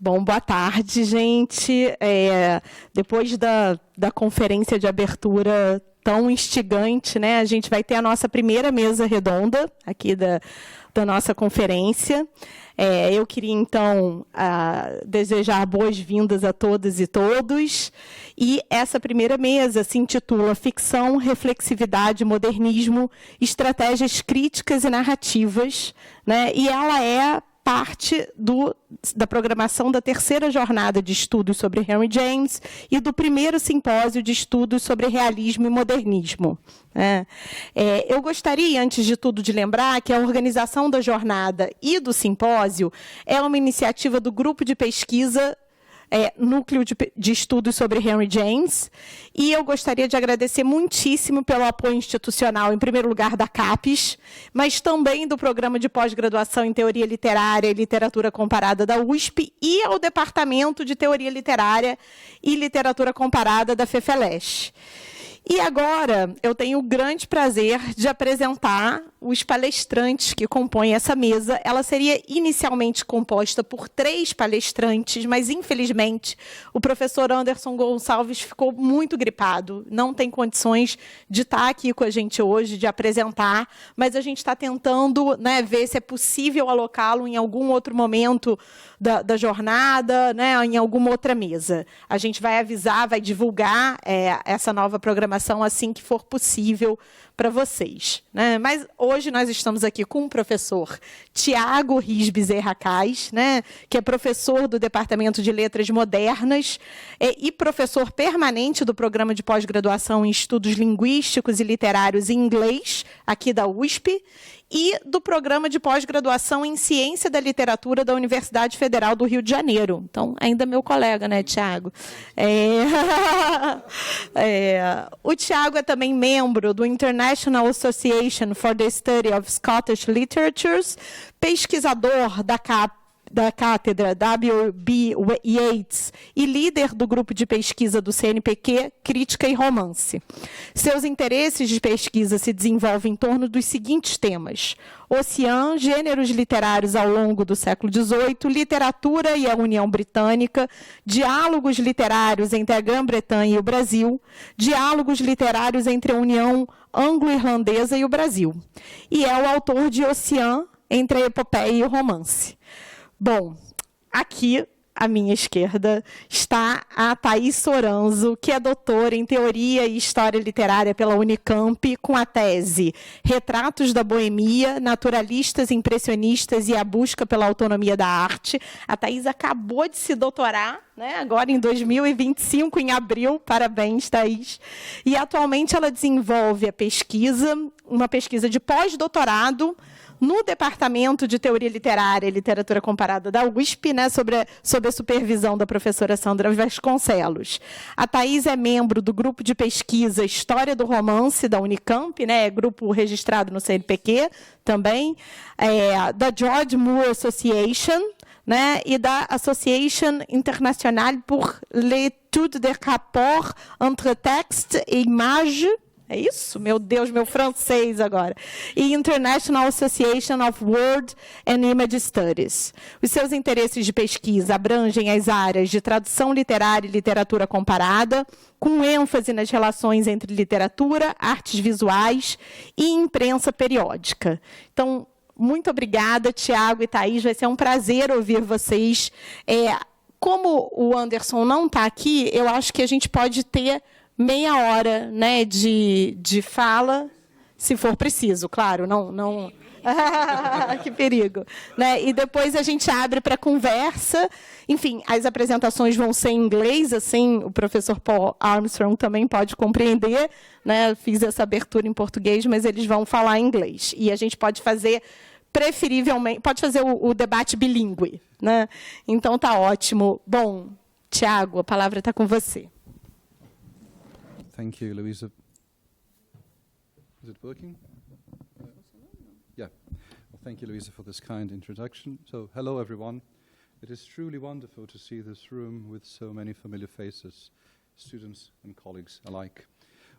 Bom, boa tarde, gente. Depois da conferência de abertura tão instigante, né, a gente vai ter a nossa primeira mesa redonda aqui da nossa conferência. Eu queria, então, desejar boas-vindas a todas e todos. E essa primeira mesa se intitula Ficção, Reflexividade, Modernismo, Estratégias Críticas e Narrativas, né? E ela é parte da programação da terceira jornada de estudos sobre Henry James e do primeiro simpósio de estudos sobre realismo e modernismo. Eu gostaria, antes de tudo, de lembrar que a organização da jornada e do simpósio é uma iniciativa do grupo de pesquisa Núcleo de Estudos sobre Henry James, e eu gostaria de agradecer muitíssimo pelo apoio institucional, em primeiro lugar, da CAPES, mas também do Programa de Pós-Graduação em Teoria Literária e Literatura Comparada da USP e ao Departamento de Teoria Literária e Literatura Comparada da FEFELESH. E agora eu tenho o grande prazer de apresentar os palestrantes que compõem essa mesa. Ela seria inicialmente composta por 3 palestrantes, mas, infelizmente, o professor Anderson Gonçalves ficou muito gripado, não tem condições de estar aqui com a gente hoje, de apresentar, mas a gente está tentando, né, ver se é possível alocá-lo em algum outro momento da jornada, né, em alguma outra mesa. A gente vai avisar, vai divulgar essa nova programação assim que for possível para vocês, né? Mas hoje nós estamos aqui com o professor Thiago Rhys Bezerra Cass, né, que é professor do Departamento de Letras Modernas e professor permanente do Programa de Pós-Graduação em Estudos Linguísticos e Literários em Inglês, aqui da USP, e do Programa de Pós-Graduação em Ciência da Literatura da Universidade Federal do Rio de Janeiro. Então, ainda meu colega, né, Thiago? O Thiago é também membro do International Association for the Study of Scottish Literatures, pesquisador da cátedra W.B. Yeats e líder do grupo de pesquisa do CNPq, Crítica e Romance. Seus interesses de pesquisa se desenvolvem em torno dos seguintes temas: oceano, gêneros literários ao longo do século XVIII, literatura e a União Britânica, diálogos literários entre a Grã-Bretanha e o Brasil, diálogos literários entre a União Anglo-Irlandesa e o Brasil. E é o autor de Oceano, entre a epopeia e o romance. Bom, aqui à minha esquerda está a Thaís Soranzo, que é doutora em Teoria e História Literária pela Unicamp, com a tese Retratos da Boemia, Naturalistas, Impressionistas e a Busca pela Autonomia da Arte. A Thaís acabou de se doutorar, né, agora em 2025, em abril. Parabéns, Thaís. E atualmente ela desenvolve uma pesquisa de pós-doutorado no Departamento de Teoria Literária e Literatura Comparada da USP, né, sob a supervisão da professora Sandra Vasconcelos. A Thaís é membro do grupo de pesquisa História do Romance da Unicamp, né, grupo registrado no CNPq também, da George Moore Association, né, e da Association Internationale pour l'étude des rapports entre texte et image. É isso? Meu Deus, meu francês agora. E International Association of Word and Image Studies. Os seus interesses de pesquisa abrangem as áreas de tradução literária e literatura comparada, com ênfase nas relações entre literatura, artes visuais e imprensa periódica. Então, muito obrigada, Thiago e Thaís. Vai ser um prazer ouvir vocês. Como o Anderson não está aqui, eu acho que a gente pode ter meia hora, né, de fala, se for preciso, claro, não... Que perigo. Né? E depois a gente abre para conversa. Enfim, as apresentações vão ser em inglês, assim, o professor Paul Armstrong também pode compreender, né? Fiz essa abertura em português, mas eles vão falar em inglês. E a gente pode fazer, preferivelmente, pode fazer o debate bilíngue, né? Então, tá ótimo. Bom, Thiago, a palavra está com você. Thank you, Louisa. Is it working? Yeah. Well, thank you, Louisa, for this kind introduction. So, hello, everyone. It is truly wonderful to see this room with so many familiar faces, students and colleagues alike.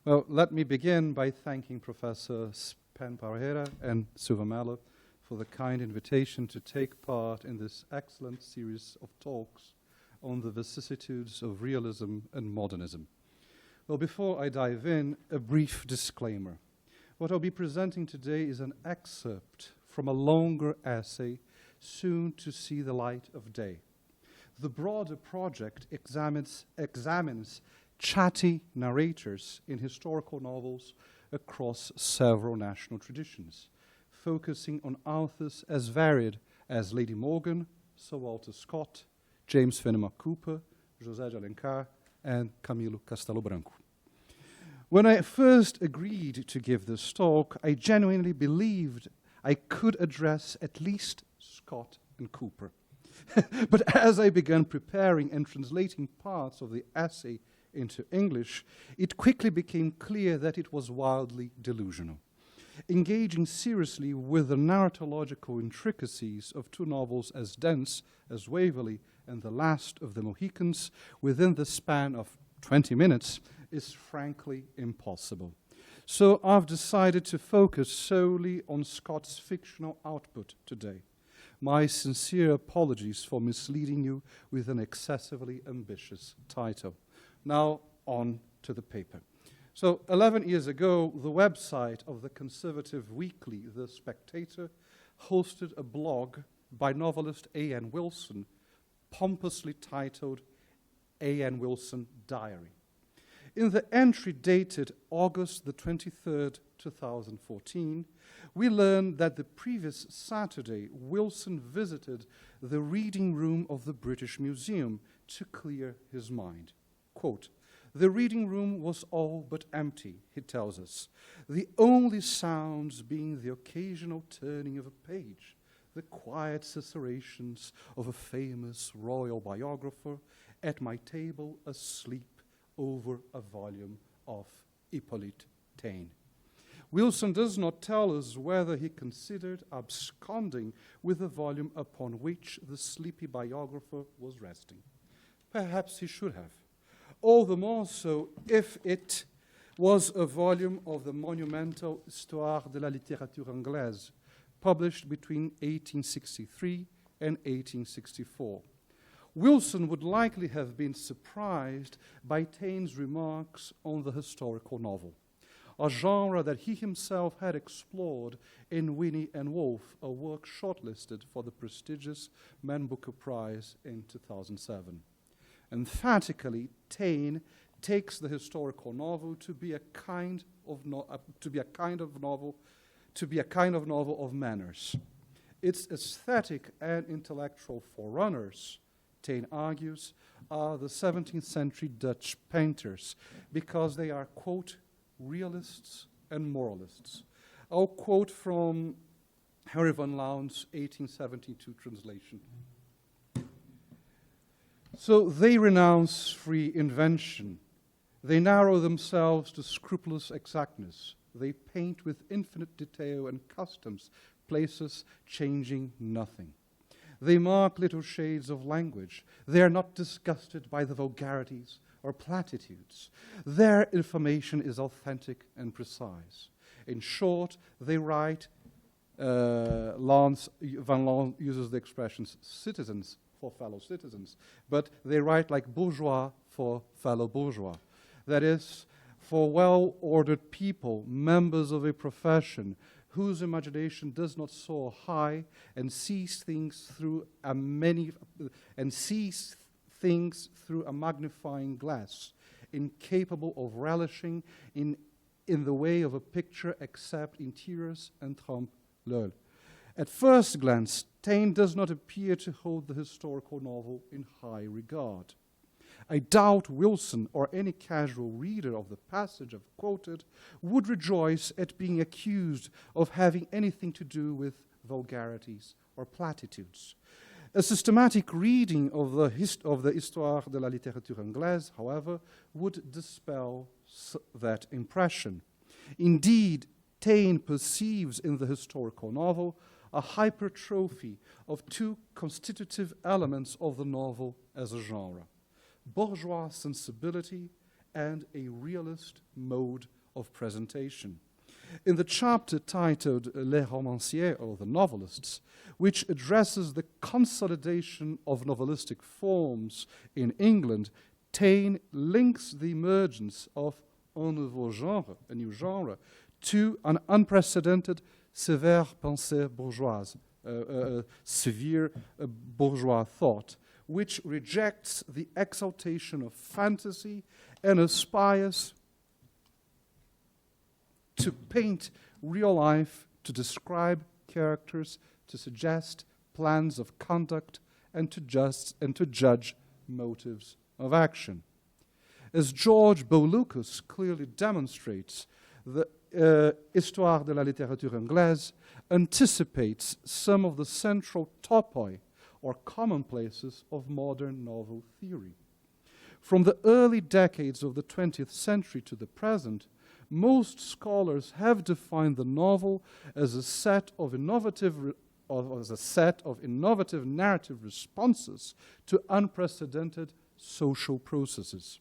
Well, let me begin by thanking Professors Pen Parreira and Suva Mello for the kind invitation to take part in this excellent series of talks on the vicissitudes of realism and modernism. Well, before I dive in, a brief disclaimer. What I'll be presenting today is an excerpt from a longer essay soon to see the light of day. The broader project examines chatty narrators in historical novels across several national traditions, focusing on authors as varied as Lady Morgan, Sir Walter Scott, James Fenimore Cooper, José de Alencar, and Camilo Castelo Branco. When I first agreed to give this talk, I genuinely believed I could address at least Scott and Cooper. But as I began preparing and translating parts of the essay into English, it quickly became clear that it was wildly delusional. Engaging seriously with the narratological intricacies of two novels as dense as Waverley and The Last of the Mohicans within the span of 20 minutes is frankly impossible. So I've decided to focus solely on Scott's fictional output today. My sincere apologies for misleading you with an excessively ambitious title. Now on to the paper. So 11 years ago, the website of the conservative weekly The Spectator hosted a blog by novelist A.N. Wilson, pompously titled A.N. Wilson Diary. In the entry dated August the 23rd, 2014, we learn that the previous Saturday, Wilson visited the reading room of the British Museum to clear his mind. Quote, "The reading room was all but empty," he tells us, "the only sounds being the occasional turning of a page, the quiet susurrations of a famous royal biographer at my table asleep over a volume of Hippolyte Taine." Wilson does not tell us whether he considered absconding with the volume upon which the sleepy biographer was resting. Perhaps he should have. All the more so if it was a volume of the monumental Histoire de la littérature anglaise, published between 1863 and 1864. Wilson would likely have been surprised by Taine's remarks on the historical novel, a genre that he himself had explored in Winnie and Wolf, a work shortlisted for the prestigious Man Booker Prize in 2007. Emphatically, Taine takes the historical novel to be a kind of novel of manners. Its aesthetic and intellectual forerunners, Taine argues, are the 17th century Dutch painters because they are, quote, realists and moralists. I'll quote from Harry van Loon's 1872 translation. So they renounce free invention. They narrow themselves to scrupulous exactness. They paint with infinite detail and customs, places changing nothing. They mark little shades of language. They are not disgusted by the vulgarities or platitudes. Their information is authentic and precise. In short, they write, Van Loon uses the expressions citizens for fellow citizens, but they write like bourgeois for fellow bourgeois. That is, for well-ordered people, members of a profession whose imagination does not soar high and sees things through a magnifying glass, incapable of relishing in the way of a picture except interiors and trompe-l'œil. At first glance, Taine does not appear to hold the historical novel in high regard. I doubt Wilson or any casual reader of the passage I've quoted would rejoice at being accused of having anything to do with vulgarities or platitudes. A systematic reading of the Histoire de la littérature anglaise, however, would dispel that impression. Indeed, Taine perceives in the historical novel a hypertrophy of two constitutive elements of the novel as a genre: bourgeois sensibility and a realist mode of presentation. In the chapter titled Les Romanciers, or the Novelists, which addresses the consolidation of novelistic forms in England, Taine links the emergence of un nouveau genre, a new genre, to an unprecedented sévère pensée bourgeoise, severe bourgeois thought, which rejects the exaltation of fantasy and aspires to paint real life, to describe characters, to suggest plans of conduct, and to judge motives of action. As George Bowlucas clearly demonstrates, the Histoire de la littérature anglaise anticipates some of the central topoi, or commonplaces, of modern novel theory. From the early decades of the 20th century to the present, most scholars have defined the novel as a set of innovative narrative responses to unprecedented social processes.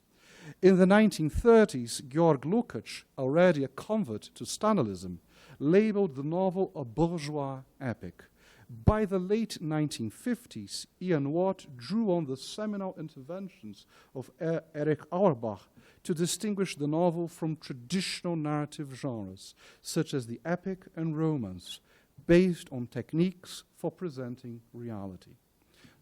In the 1930s, Georg Lukács, already a convert to Stalinism, labeled the novel a bourgeois epic. By the late 1950s, Ian Watt drew on the seminal interventions of Erich Auerbach to distinguish the novel from traditional narrative genres, such as the epic and romance, based on techniques for presenting reality.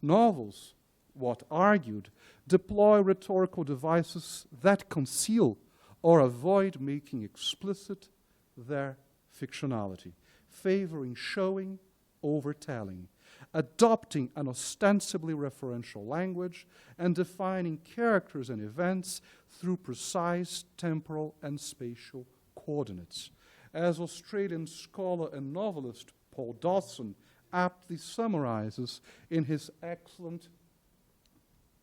Novels, Watt argued, deploy rhetorical devices that conceal or avoid making explicit their fictionality, favoring showing over telling, adopting an ostensibly referential language, and defining characters and events through precise temporal and spatial coordinates. As Australian scholar and novelist Paul Dawson aptly summarizes in his excellent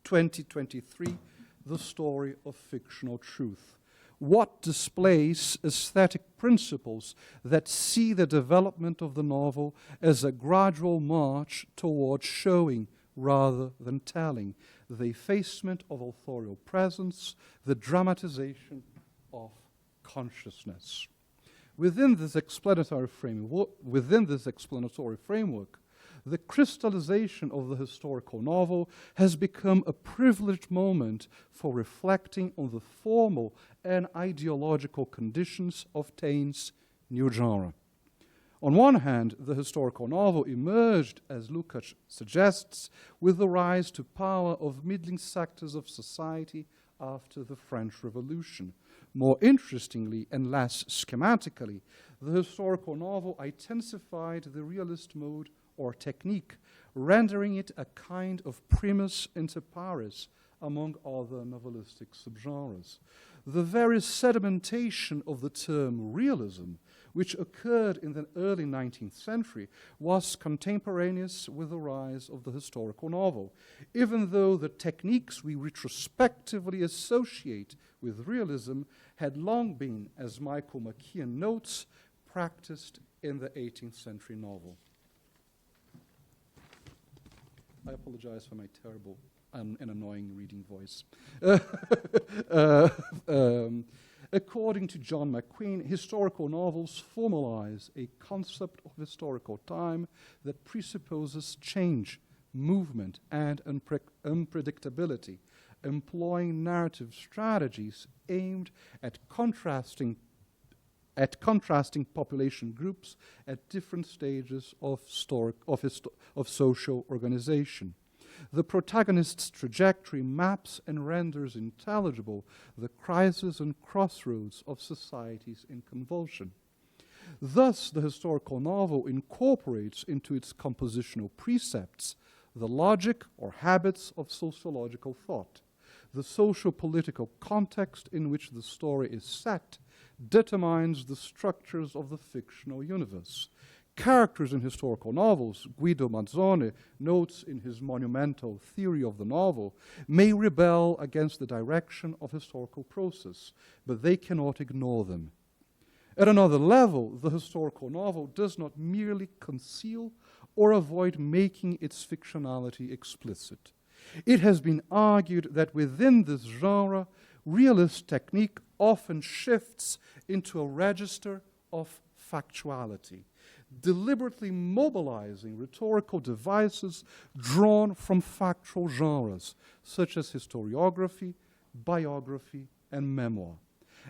2023, The Story of Fictional Truth. Watt displays aesthetic principles that see the development of the novel as a gradual march towards showing rather than telling, the effacement of authorial presence, the dramatization of consciousness. Within this explanatory framework, the crystallization of the historical novel has become a privileged moment for reflecting on the formal and ideological conditions of Taine's new genre. On one hand, the historical novel emerged, as Lukács suggests, with the rise to power of middling sectors of society after the French Revolution. More interestingly and less schematically, the historical novel intensified the realist mode or technique, rendering it a kind of primus inter pares among other novelistic subgenres. The very sedimentation of the term realism, which occurred in the early 19th century, was contemporaneous with the rise of the historical novel, even though the techniques we retrospectively associate with realism had long been, as Michael McKeon notes, practiced in the 18th century novel. I apologize for my terrible and annoying reading voice. According to John McQueen, historical novels formalize a concept of historical time that presupposes change, movement, and unpredictability, employing narrative strategies aimed at contrasting population groups at different stages of social organization. The protagonist's trajectory maps and renders intelligible the crises and crossroads of societies in convulsion. Thus, the historical novel incorporates into its compositional precepts the logic or habits of sociological thought. The social-political context in which the story is set determines the structures of the fictional universe. Characters in historical novels, Guido Mazzone notes in his monumental theory of the novel, may rebel against the direction of historical process, but they cannot ignore them. At another level, the historical novel does not merely conceal or avoid making its fictionality explicit. It has been argued that within this genre, realist technique often shifts into a register of factuality, deliberately mobilizing rhetorical devices drawn from factual genres, such as historiography, biography, and memoir.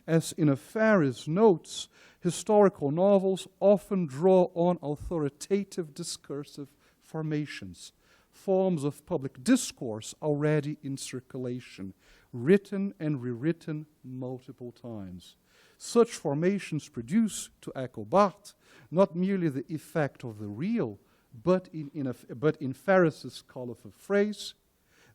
As Inaferis notes, historical novels often draw on authoritative discursive formations, forms of public discourse already in circulation, written and rewritten multiple times. Such formations produce, to echo Barthes, not merely the effect of the real, but in Ferris's colorful phrase,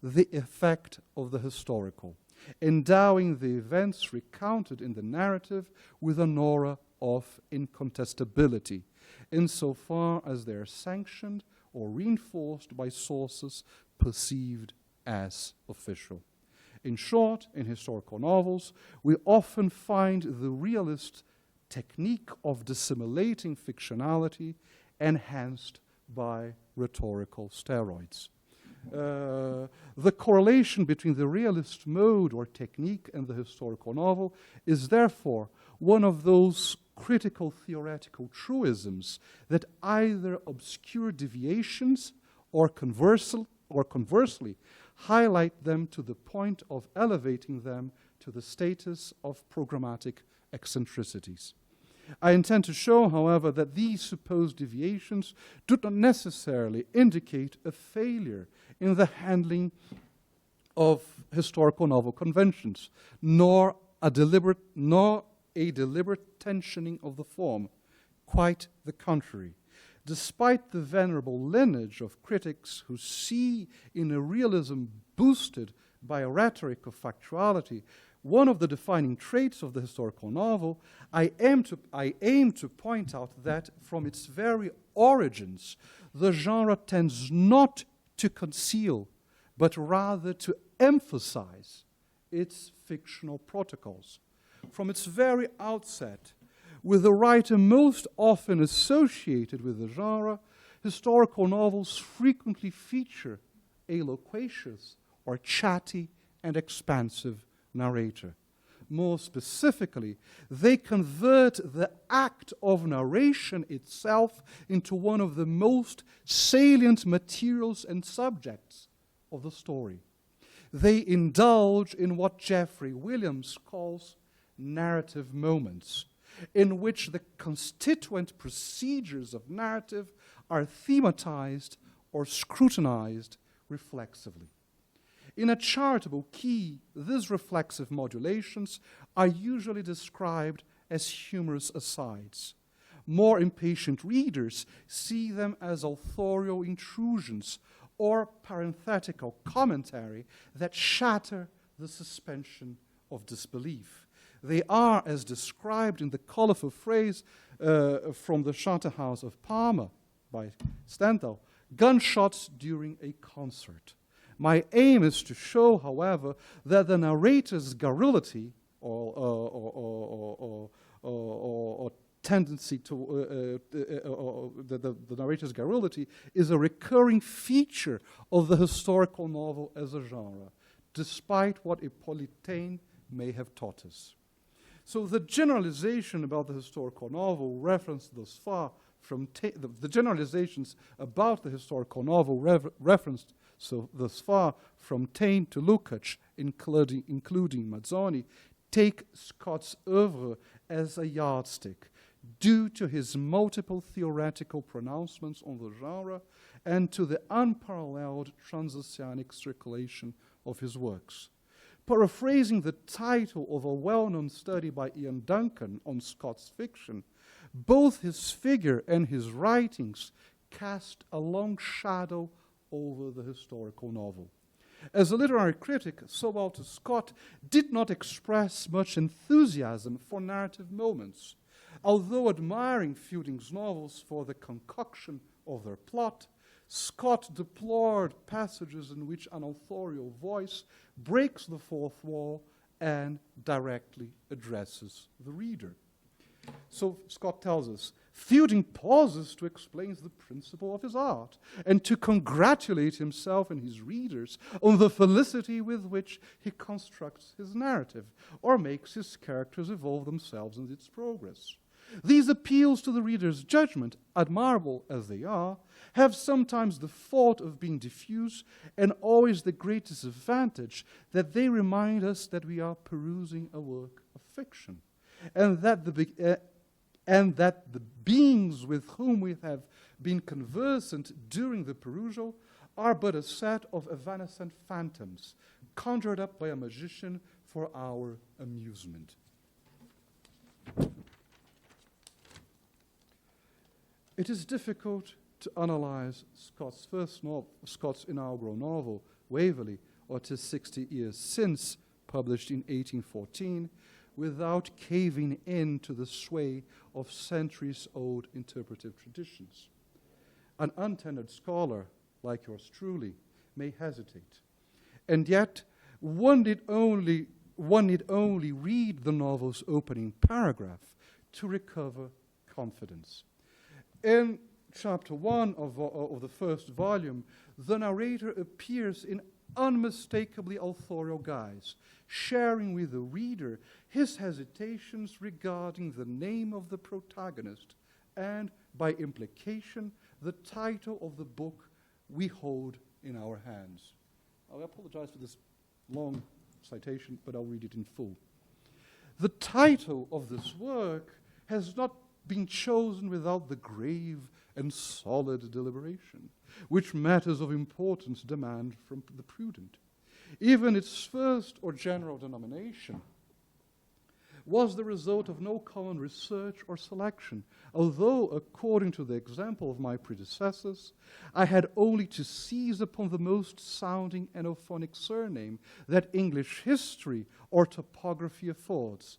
the effect of the historical, endowing the events recounted in the narrative with an aura of incontestability, insofar as they are sanctioned or reinforced by sources perceived as official. In short, in historical novels, we often find the realist technique of dissimulating fictionality enhanced by rhetorical steroids. The correlation between the realist mode or technique and the historical novel is therefore one of those critical theoretical truisms that either obscure deviations or conversely highlight them to the point of elevating them to the status of programmatic eccentricities. I intend to show, however, that these supposed deviations do not necessarily indicate a failure in the handling of historical novel conventions, nor a deliberate tensioning of the form. Quite the contrary. Despite the venerable lineage of critics who see in a realism boosted by a rhetoric of factuality one of the defining traits of the historical novel, I aim to point out that from its very origins, the genre tends not to conceal, but rather to emphasize its fictional protocols. From its very outset, with the writer most often associated with the genre, historical novels frequently feature a loquacious or chatty and expansive narrator. More specifically, they convert the act of narration itself into one of the most salient materials and subjects of the story. They indulge in what Jeffrey Williams calls narrative moments, in which the constituent procedures of narrative are thematized or scrutinized reflexively. In a charitable key, these reflexive modulations are usually described as humorous asides. More impatient readers see them as authorial intrusions or parenthetical commentary that shatter the suspension of disbelief. They are, as described in the colorful phrase from the Charterhouse of Parma by Stendhal, gunshots during a concert. My aim is to show, however, that the narrator's garrulity or tendency to the narrator's garrulity is a recurring feature of the historical novel as a genre, despite what Hippolyte Taine may have taught us. So the generalization about the historical novel referenced thus far from the generalizations about the historical novel referenced thus far from Taine to Lukács, including Mazzoni, take Scott's oeuvre as a yardstick, due to his multiple theoretical pronouncements on the genre and to the unparalleled transoceanic circulation of his works. Paraphrasing the title of a well-known study by Ian Duncan on Scott's fiction, both his figure and his writings cast a long shadow over the historical novel. As a literary critic, Sir Walter Scott did not express much enthusiasm for narrative moments. Although admiring Fielding's novels for the concoction of their plot, Scott deplored passages in which an authorial voice breaks the fourth wall and directly addresses the reader. So Scott tells us, Fielding pauses to explain the principle of his art and to congratulate himself and his readers on the felicity with which he constructs his narrative or makes his characters evolve themselves in its progress. These appeals to the reader's judgment, admirable as they are, have sometimes the fault of being diffuse and always the great disadvantage that they remind us that we are perusing a work of fiction, and that the beings with whom we have been conversant during the perusal are but a set of evanescent phantoms conjured up by a magician for our amusement. It is difficult to analyze Scott's inaugural novel, Waverley, or 'Tis 60 Years Since, published in 1814, without caving in to the sway of centuries-old interpretive traditions. An untenured scholar, like yours truly, may hesitate. And yet, one need only read the novel's opening paragraph to recover confidence. In chapter 1 of the first volume, the narrator appears in unmistakably authorial guise, sharing with the reader his hesitations regarding the name of the protagonist and, by implication, the title of the book we hold in our hands. I apologize for this long citation, but I'll read it in full. The title of this work has not been chosen without the grave and solid deliberation, which matters of importance demand from the prudent. Even its first or general denomination was the result of no common research or selection, although, according to the example of my predecessors, I had only to seize upon the most sounding enophonic surname that English history or topography affords,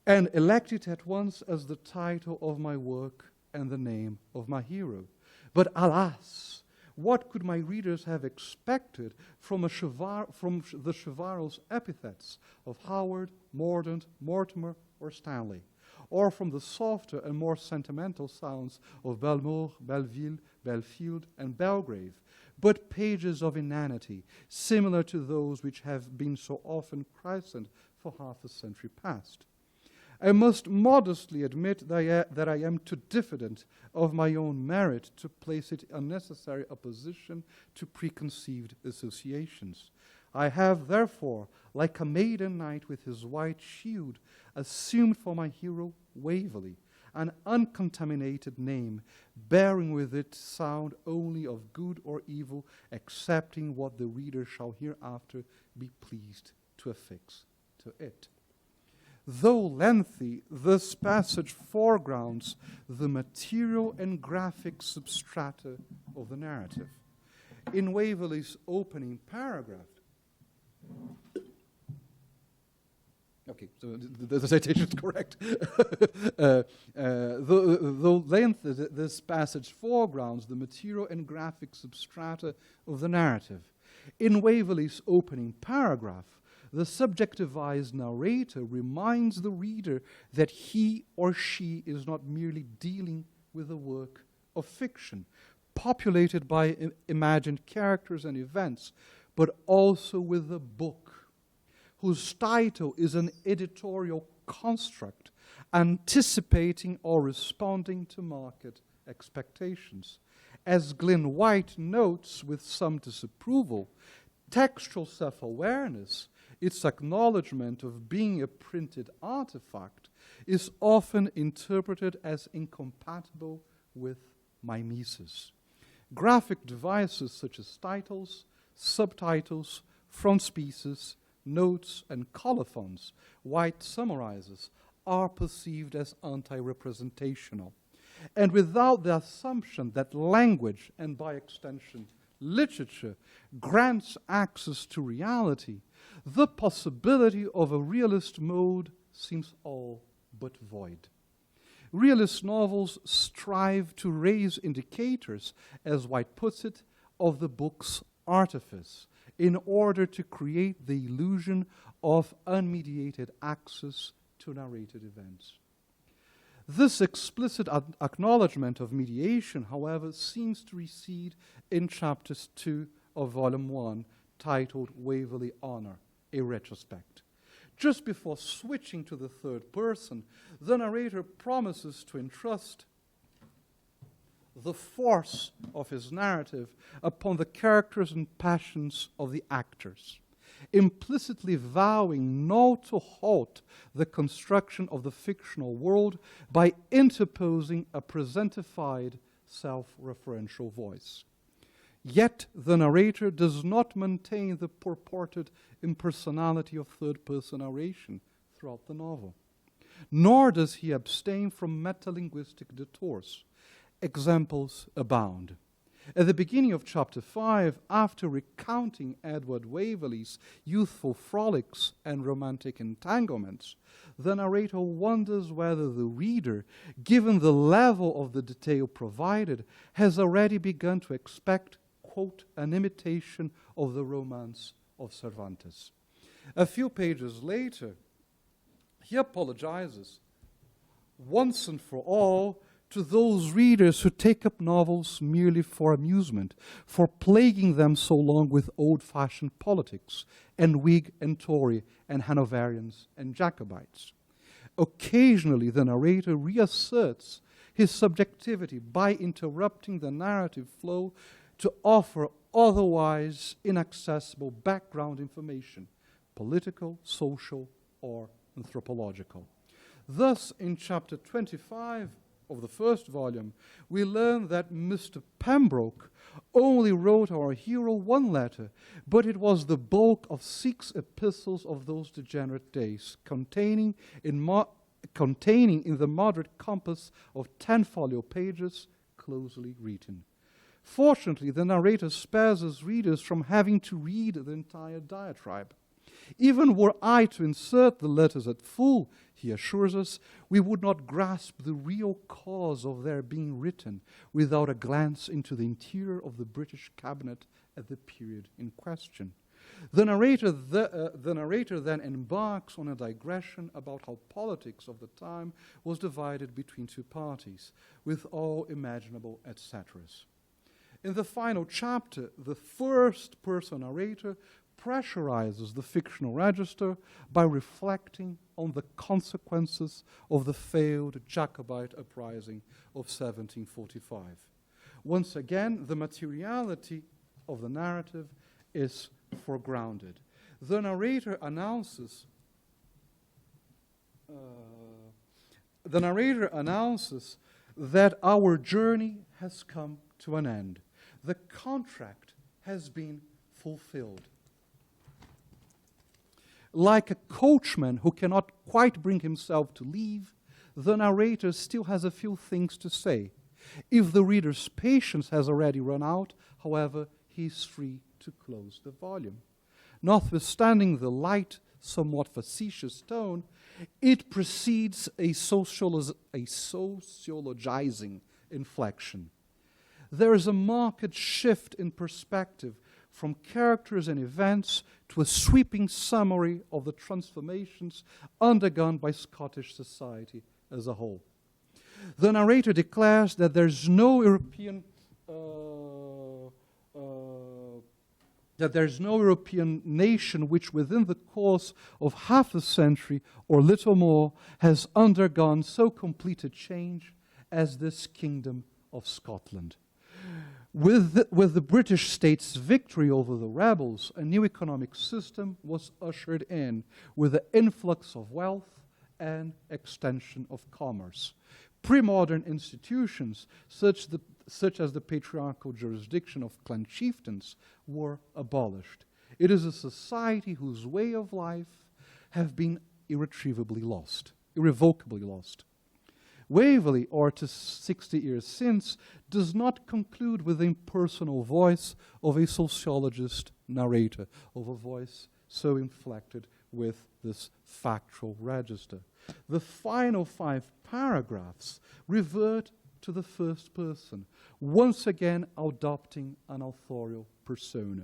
and elect it at once as the title of my work and the name of my hero. But alas, what could my readers have expected from the chivalrous epithets of Howard, Mordaunt, Mortimer, or Stanley, or from the softer and more sentimental sounds of Belmore, Belleville, Belfield, and Belgrave, but pages of inanity, similar to those which have been so often christened for half a century past? I must modestly admit that I am too diffident of my own merit to place it in unnecessary opposition to preconceived associations. I have, therefore, like a maiden knight with his white shield, assumed for my hero Waverley, an uncontaminated name, bearing with it sound only of good or evil, excepting what the reader shall hereafter be pleased to affix to it. Though lengthy, this passage foregrounds the material and graphic substrata of the narrative. In Waverley's opening paragraph, okay, so the citation is correct. Though lengthy, this passage foregrounds the material and graphic substrata of the narrative. In Waverley's opening paragraph, the subjectivized narrator reminds the reader that he or she is not merely dealing with a work of fiction, populated by imagined characters and events, but also with a book, whose title is an editorial construct, anticipating or responding to market expectations. As Glyn White notes with some disapproval, textual self-awareness, its acknowledgement of being a printed artifact, is often interpreted as incompatible with mimesis. Graphic devices such as titles, subtitles, frontispieces, notes, and colophons, White summarizes, are perceived as anti-representational. And without the assumption that language, and by extension literature, grants access to reality, the possibility of a realist mode seems all but void. Realist novels strive to raise indicators, as White puts it, of the book's artifice, in order to create the illusion of unmediated access to narrated events. This explicit acknowledgement of mediation, however, seems to recede in chapters 2 of volume 1, titled Waverley Honor, a Retrospect. Just before switching to the third person, the narrator promises to entrust the force of his narrative upon the characters and passions of the actors, implicitly vowing not to halt the construction of the fictional world by interposing a presentified self-referential voice. Yet the narrator does not maintain the purported impersonality of third-person narration throughout the novel, nor does he abstain from metalinguistic detours. Examples abound. At the beginning of chapter 5, after recounting Edward Waverley's youthful frolics and romantic entanglements, the narrator wonders whether the reader, given the level of the detail provided, has already begun to expect, quote, an imitation of the romance of Cervantes. A few pages later, he apologizes once and for all to those readers who take up novels merely for amusement, for plaguing them so long with old-fashioned politics, and Whig and Tory, and Hanoverians and Jacobites. Occasionally, the narrator reasserts his subjectivity by interrupting the narrative flow to offer otherwise inaccessible background information, political, social, or anthropological. Thus, in chapter 25 of the first volume, we learn that Mr. Pembroke only wrote our hero one letter, but it was the bulk of 6 epistles of those degenerate days, containing in the moderate compass of 10 folio pages, closely written. Fortunately, the narrator spares his readers from having to read the entire diatribe. Even were I to insert the letters at full, he assures us, we would not grasp the real cause of their being written without a glance into the interior of the British cabinet at the period in question. The narrator then embarks on a digression about how politics of the time was divided between 2 parties, with all imaginable et ceteras. In the final chapter, the first-person narrator pressurizes the fictional register by reflecting on the consequences of the failed Jacobite uprising of 1745. Once again, the materiality of the narrative is foregrounded. The narrator announces that our journey has come to an end. The contract has been fulfilled. Like a coachman who cannot quite bring himself to leave, the narrator still has a few things to say. If the reader's patience has already run out, however, he is free to close the volume. Notwithstanding the light, somewhat facetious tone, it precedes a sociologizing inflection. There is a marked shift in perspective from characters and events to a sweeping summary of the transformations undergone by Scottish society as a whole. The narrator declares that there's no European nation which within the course of half a century or little more has undergone so complete a change as this Kingdom of Scotland. With the British state's victory over the rebels, a new economic system was ushered in with the influx of wealth and extension of commerce. Pre-modern institutions, such as the patriarchal jurisdiction of clan chieftains, were abolished. It is a society whose way of life have been irretrievably lost, irrevocably lost. Waverley, or 60 years since, does not conclude with the impersonal voice of a sociologist narrator, of a voice so inflected with this factual register. The final 5 paragraphs revert to the first person, once again adopting an authorial persona.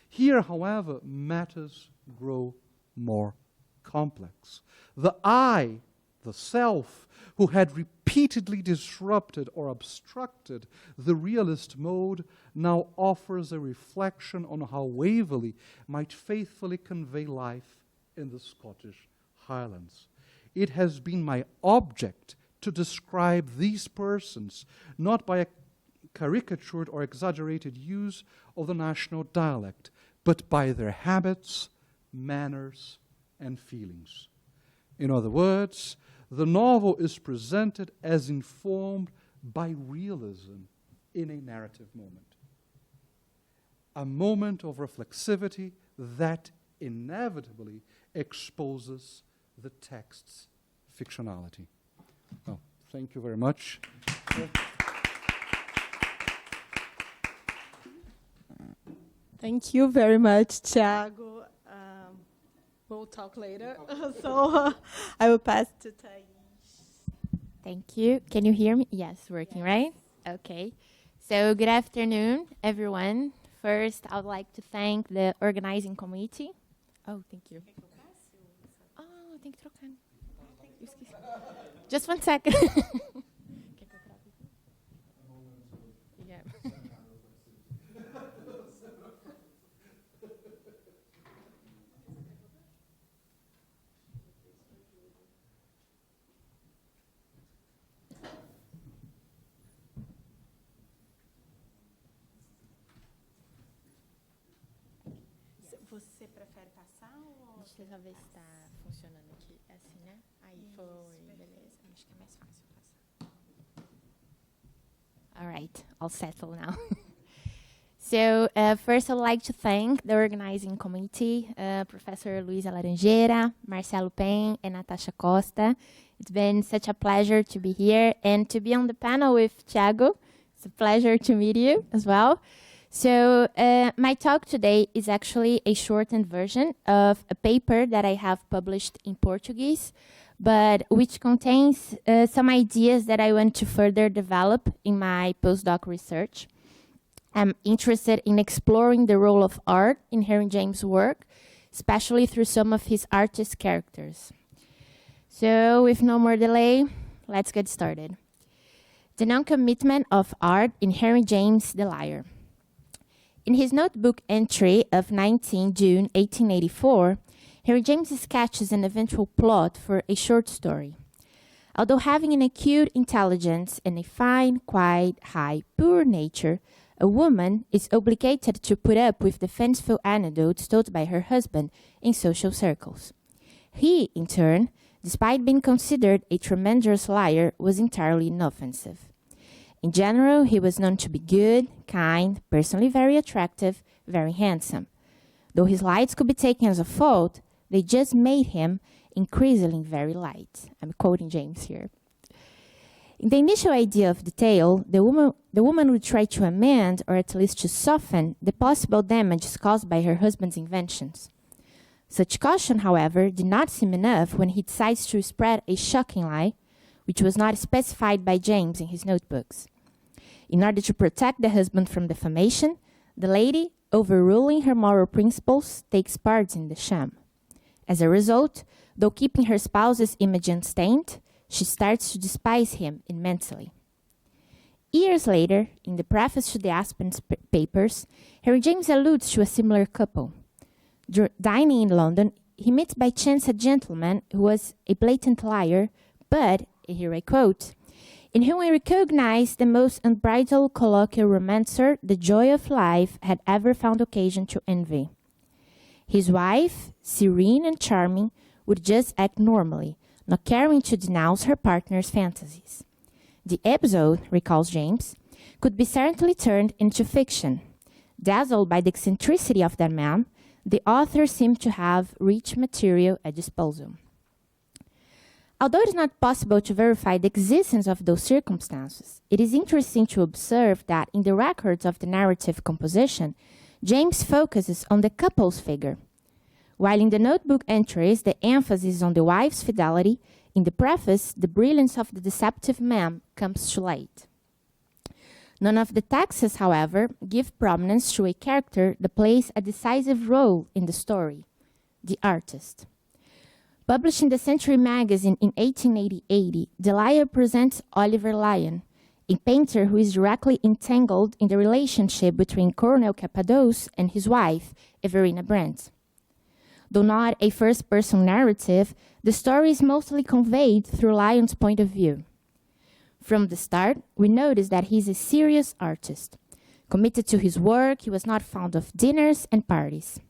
Here, however, matters grow more complex. The I, the self, who had repeatedly disrupted or obstructed the realist mode, now offers a reflection on how Waverley might faithfully convey life in the Scottish Highlands. It has been my object to describe these persons, not by a caricatured or exaggerated use of the national dialect, but by their habits, manners, and feelings. In other words, the novel is presented as informed by realism in a narrative moment. A moment of reflexivity that inevitably exposes the text's fictionality. Oh, thank you very much. Thank you very much, Thiago. We'll talk later. So I will pass to Thaís. Thank you. Can you hear me? Yes, working, right? Okay. So good afternoon, everyone. First, I would like to thank the organizing committee. Oh, thank you. Oh, tem que trocar. Eu esqueci. Just one second. Yeah. Você prefere passar ou... Deixa eu só ver se está funcionando aqui. É assim, né? Aí foi, beleza. Acho que é mais fácil passar. All right, I'll settle now. So first I'd like to thank the organizing committee, Professor Luisa Laranjeira, Marcelo Pen, and Natasha Costa. It's been such a pleasure to be here and to be on the panel with Thiago. It's a pleasure to meet you as well. So my talk today is actually a shortened version of a paper that I have published in Portuguese, but which contains some ideas that I want to further develop in my postdoc research. I'm interested in exploring the role of art in Henry James' work, especially through some of his artist characters. So with no more delay, let's get started. The Noncommitment of Art in Henry James the Liar. In his notebook entry of 19 June 1884, Henry James sketches an eventual plot for a short story. Although having an acute intelligence and a fine, quiet, high, pure nature, a woman is obligated to put up with the fanciful anecdotes told by her husband in social circles. He, in turn, despite being considered a tremendous liar, was entirely inoffensive. In general, he was known to be good, kind, personally very attractive, very handsome. Though his lights could be taken as a fault, they just made him increasingly very light. I'm quoting James here. In the initial idea of the tale, the woman would try to amend, or at least to soften, the possible damage caused by her husband's inventions. Such caution, however, did not seem enough when he decides to spread a shocking lie, which was not specified by James in his notebooks. In order to protect the husband from defamation, the lady, overruling her moral principles, takes part in the sham. As a result, though keeping her spouse's image unstained, she starts to despise him immensely. Years later, in the preface to the Aspen Papers, Henry James alludes to a similar couple. Dining in London, he meets by chance a gentleman who was a blatant liar, but, here I quote, in whom I recognized the most unbridled colloquial romancer the joy of life had ever found occasion to envy. His wife, serene and charming, would just act normally, not caring to denounce her partner's fantasies. The episode, recalls James, could be certainly turned into fiction. Dazzled by the eccentricity of that man, the author seemed to have rich material at disposal. Although it is not possible to verify the existence of those circumstances, it is interesting to observe that in the records of the narrative composition, James focuses on the couple's figure. While in the notebook entries, the emphasis is on the wife's fidelity, in the preface, the brilliance of the deceptive man comes to light. None of the texts, however, give prominence to a character that plays a decisive role in the story, the artist. Published in the Century magazine in 1880, The Liar presents Oliver Lyon, a painter who is directly entangled in the relationship between Colonel Cappadoce and his wife, Everina Brandt. Though not a first-person narrative, the story is mostly conveyed through Lion's point of view. From the start, we notice that he is a serious artist. Committed to his work, he was not fond of dinners and parties.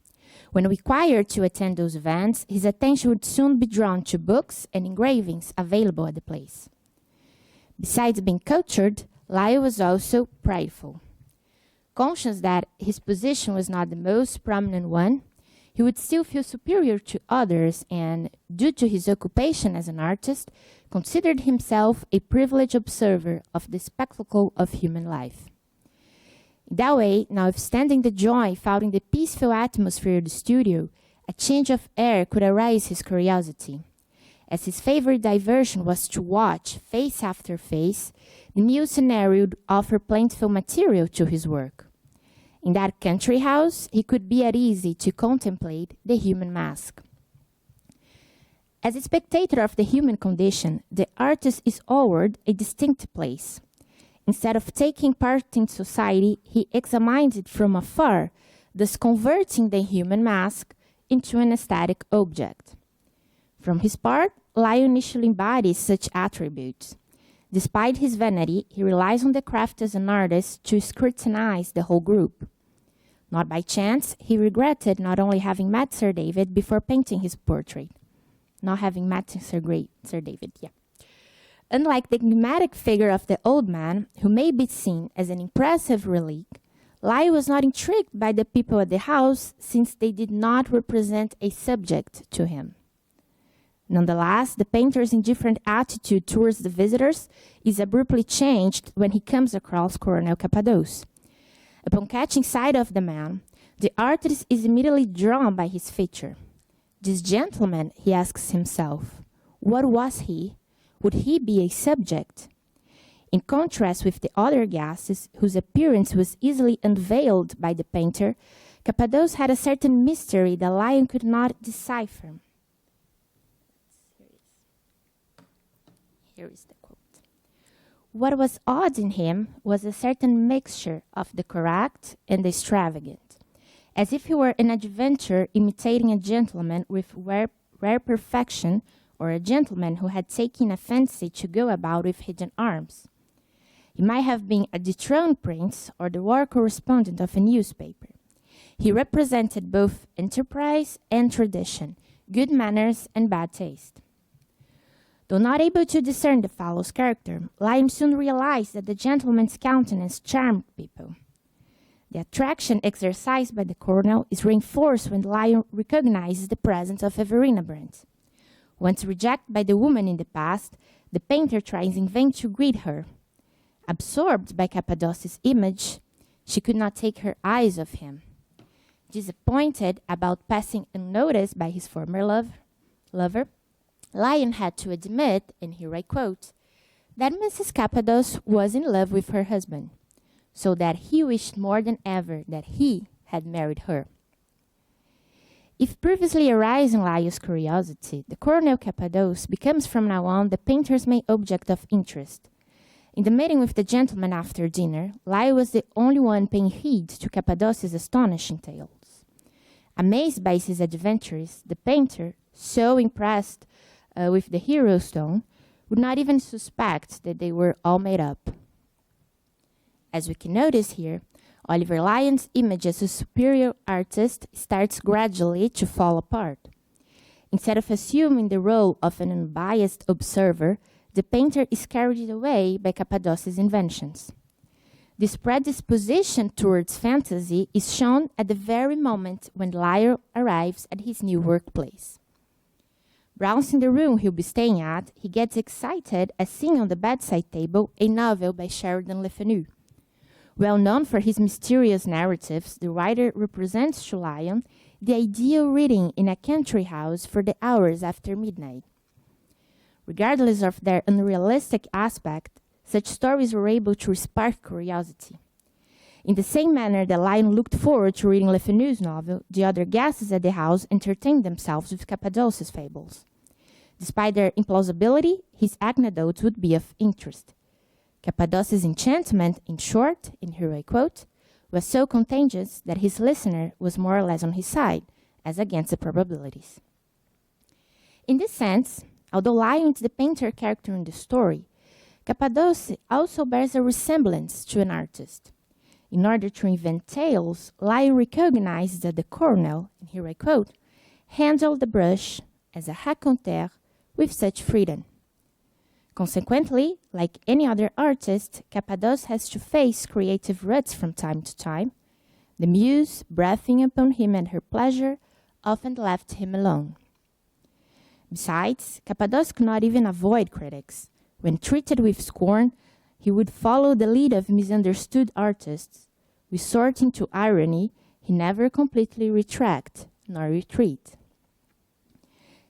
When required to attend those events, his attention would soon be drawn to books and engravings available at the place. Besides being cultured, Lyle was also prideful. Conscious that his position was not the most prominent one, he would still feel superior to others and, due to his occupation as an artist, considered himself a privileged observer of the spectacle of human life. In that way, notwithstanding the joy found in the peaceful atmosphere of the studio, a change of air could arouse his curiosity. As his favorite diversion was to watch, face after face, the new scenario would offer plentiful material to his work. In that country house, he could be at ease to contemplate the human mask. As a spectator of the human condition, the artist is alward a distinct place. Instead of taking part in society, he examines it from afar, thus converting the human mask into an aesthetic object. From his part, Lyle initially embodies such attributes. Despite his vanity, he relies on the craft as an artist to scrutinize the whole group. Not by chance, he regretted not only having met Sir David before painting his portrait. Not having met Sir David, yeah. Unlike the enigmatic figure of the old man, who may be seen as an impressive relic, Lyle was not intrigued by the people at the house since they did not represent a subject to him. Nonetheless, the painter's indifferent attitude towards the visitors is abruptly changed when he comes across Colonel Cappadoce. Upon catching sight of the man, the artist is immediately drawn by his feature. This gentleman, he asks himself, what was he? Would he be a subject? In contrast with the other guests, whose appearance was easily unveiled by the painter, Cappadoce had a certain mystery that Lyon could not decipher. Here is the quote. What was odd in him was a certain mixture of the correct and the extravagant, as if he were an adventurer imitating a gentleman with rare perfection, or a gentleman who had taken a fancy to go about with hidden arms. He might have been a dethroned prince or the war correspondent of a newspaper. He represented both enterprise and tradition, good manners and bad taste. Though not able to discern the fellow's character, Lyon soon realized that the gentleman's countenance charmed people. The attraction exercised by the colonel is reinforced when Lyon recognizes the presence of Everina Brandt. Once rejected by the woman in the past, the painter tries in vain to greet her. Absorbed by Cappadoce's image, she could not take her eyes off him. Disappointed about passing unnoticed by his former lover, Lyon had to admit, and here I quote, that Mrs. Cappadoce was in love with her husband, so that he wished more than ever that he had married her. If previously arousing Lyon's curiosity, the Colonel Cappadoce becomes from now on the painter's main object of interest. In the meeting with the gentleman after dinner, Lyon was the only one paying heed to Cappadoce's astonishing tales. Amazed by his adventures, the painter, so impressed with the hero's tone, would not even suspect that they were all made up. As we can notice here, Oliver Lyon's image as a superior artist starts gradually to fall apart. Instead of assuming the role of an unbiased observer, the painter is carried away by Cappadoce's inventions. This predisposition towards fantasy is shown at the very moment when Lyon arrives at his new workplace. Browsing the room he'll be staying at, he gets excited at seeing on the bedside table a novel by Sheridan Le Fanu. Well known for his mysterious narratives, the writer represents to Lyon the ideal reading in a country house for the hours after midnight. Regardless of their unrealistic aspect, such stories were able to spark curiosity. In the same manner that Lyon looked forward to reading Le Fanu's novel, the other guests at the house entertained themselves with Cappadoce's fables. Despite their implausibility, his anecdotes would be of interest. Cappadoce's enchantment, in short, and here I quote, was so contagious that his listener was more or less on his side, as against the probabilities. In this sense, although Lion is the painter character in the story, Cappadoce also bears a resemblance to an artist. In order to invent tales, Lion recognizes that the colonel, and here I quote, handled the brush as a raconteur with such freedom. Consequently, like any other artist, Cappadoce has to face creative ruts from time to time. The muse, breathing upon him at her pleasure, often left him alone. Besides, Cappadoce could not even avoid critics. When treated with scorn, he would follow the lead of misunderstood artists. Resorting to irony, he never completely retract nor retreat.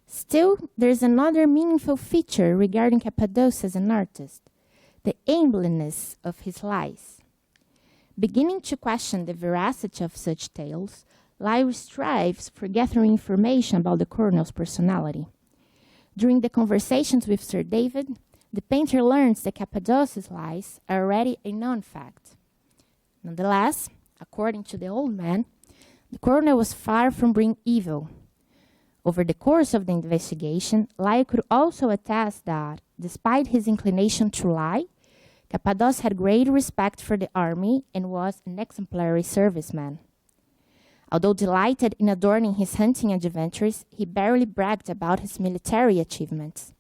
Still, there is another meaningful feature regarding Cappadoce as an artist, the aimlessness of his lies. Beginning to question the veracity of such tales, Lion strives for gathering information about the colonel's personality. During the conversations with Sir David, the painter learns that Cappadoce's lies are already a known fact. Nonetheless, according to the old man, the colonel was far from being evil. Over the course of the investigation, Lion could also attest that, despite his inclination to lie, Cappadoce had great respect for the army and was an exemplary serviceman. Although delighted in adorning his hunting adventures, he barely bragged about his military achievements.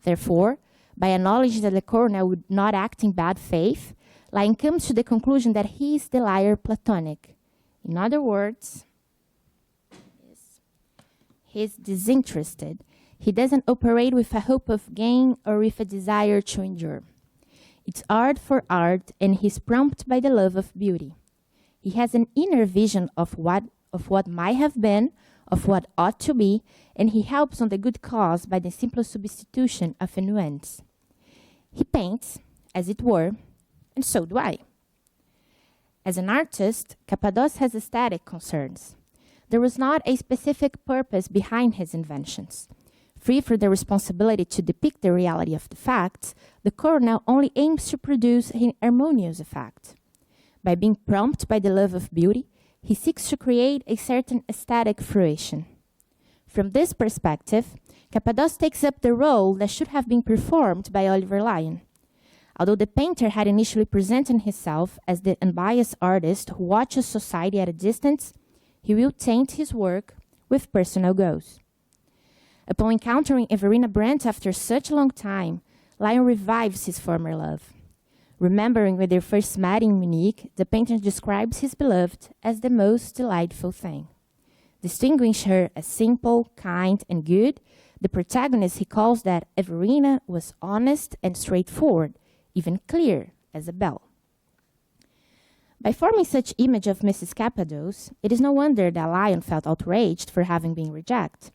Therefore, by a knowledge that the colonel would not act in bad faith, Lion comes to the conclusion that he is the liar platonic. In other words, he's disinterested. He doesn't operate with a hope of gain or with a desire to endure. It's art for art, and he's prompted by the love of beauty. He has an inner vision of what might have been, of what ought to be, and he helps on the good cause by the simple substitution of a nuance. He paints, as it were, and so do I. As an artist, Cappadoce has aesthetic concerns. There was not a specific purpose behind his inventions. Free from the responsibility to depict the reality of the facts, the colonel only aims to produce an harmonious effect. By being prompted by the love of beauty, he seeks to create a certain aesthetic fruition. From this perspective, Cappadoce takes up the role that should have been performed by Oliver Lion. Although the painter had initially presented himself as the unbiased artist who watches society at a distance, he will taint his work with personal goals. Upon encountering Everina Brandt after such a long time, Lion revives his former love. Remembering when they first met in Munich, the painter describes his beloved as the most delightful thing. Distinguishing her as simple, kind, and good, the protagonist he calls that Everina was honest and straightforward, even clear as a bell. By forming such image of Mrs. Cappadoce, it is no wonder that Lion felt outraged for having been rejected.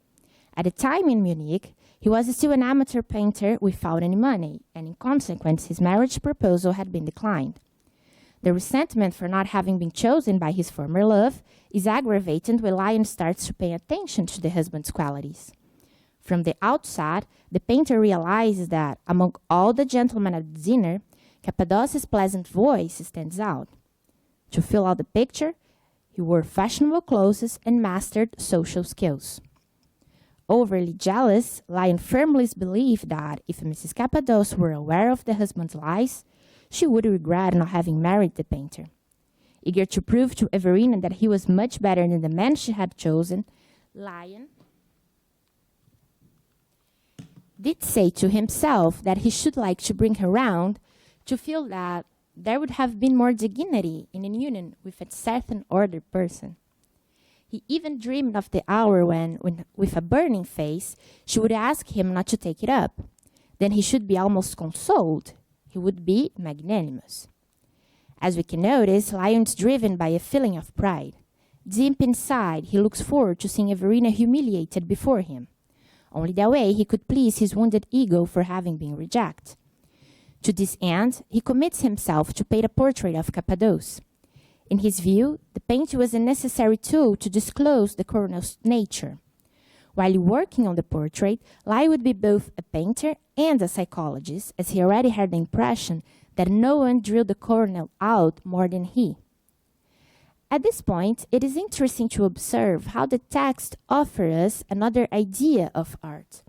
At the time in Munich, he was still an amateur painter without any money, and in consequence, his marriage proposal had been declined. The resentment for not having been chosen by his former love is aggravated when Lion starts to pay attention to the husband's qualities. From the outset, the painter realizes that, among all the gentlemen at the dinner, Cappadoce's pleasant voice stands out. To fill out the picture, he wore fashionable clothes and mastered social skills. Overly jealous, Lion firmly believed that if Mrs. Cappadoce were aware of the husband's lies, she would regret not having married the painter. Eager to prove to Everina that he was much better than the man she had chosen, Lion did say to himself that he should like to bring her round to feel that there would have been more dignity in a union with a certain ordered person. He even dreamed of the hour when, with a burning face, she would ask him not to take it up. Then he should be almost consoled. He would be magnanimous. As we can notice, Lion is driven by a feeling of pride. Deep inside, he looks forward to seeing Everina humiliated before him. Only that way he could please his wounded ego for having been rejected. To this end, he commits himself to paint a portrait of Cappadoce. In his view, the painting was a necessary tool to disclose the colonel's nature. While working on the portrait, Lion would be both a painter and a psychologist, as he already had the impression that no one drilled the colonel out more than he. At this point, it is interesting to observe how the text offers us another idea of art.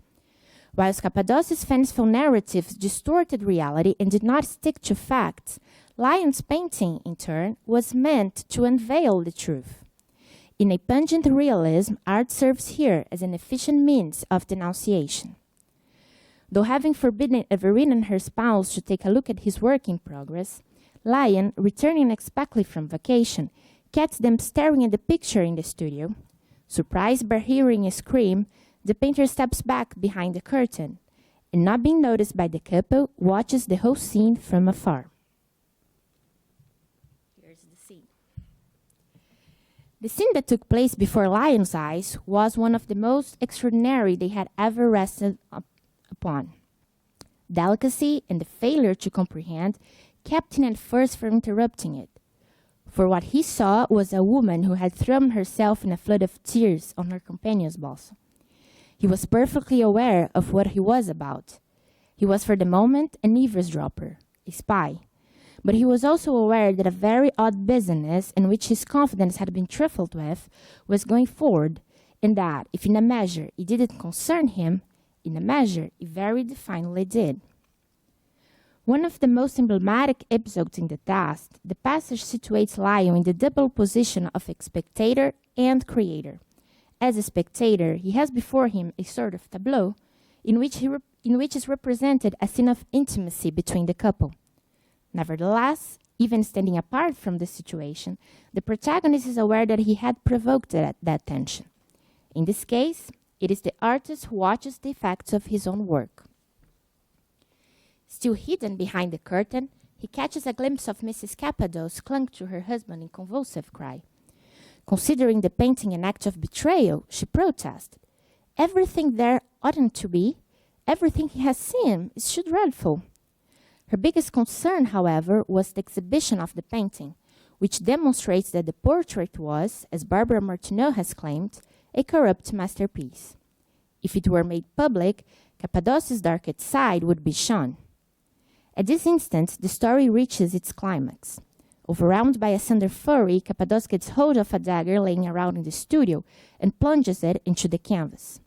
Whilst Cappadocia's fanciful narratives distorted reality and did not stick to facts, Lyon's painting, in turn, was meant to unveil the truth. In a pungent realism, art serves here as an efficient means of denunciation. Though having forbidden Everina and her spouse to take a look at his work in progress, Lyon, returning unexpectedly from vacation, catches them staring at the picture in the studio. Surprised by hearing a scream, the painter steps back behind the curtain, and not being noticed by the couple, watches the whole scene from afar. Here's the scene. The scene that took place before Lyon's eyes was one of the most extraordinary they had ever rested upon. Delicacy and the failure to comprehend kept him at first from interrupting it. For what he saw was a woman who had thrown herself in a flood of tears on her companion's bosom. He was perfectly aware of what he was about. He was for the moment an eavesdropper, a spy. But he was also aware that a very odd business in which his confidence had been trifled with was going forward, and that, if in a measure it didn't concern him, in a measure it very definitely did. One of the most emblematic episodes in the text, the passage situates Lyon in the double position of a spectator and creator. As a spectator, he has before him a sort of tableau in which is represented a scene of intimacy between the couple. Nevertheless, even standing apart from the situation, the protagonist is aware that he had provoked that tension. In this case, it is the artist who watches the effects of his own work. Still hidden behind the curtain, he catches a glimpse of Mrs. Cappadoce clung to her husband in convulsive cry. Considering the painting an act of betrayal, she protested. Everything there oughtn't to be. Everything he has seen is too dreadful. Her biggest concern, however, was the exhibition of the painting, which demonstrates that the portrait was, as Barbara Martineau has claimed, a corrupt masterpiece. If it were made public, Cappadocia's darkest side would be shown. At this instant, the story reaches its climax. Overwhelmed by a thunder fury, Cappadocia gets hold of a dagger laying around in the studio and plunges it into the canvas.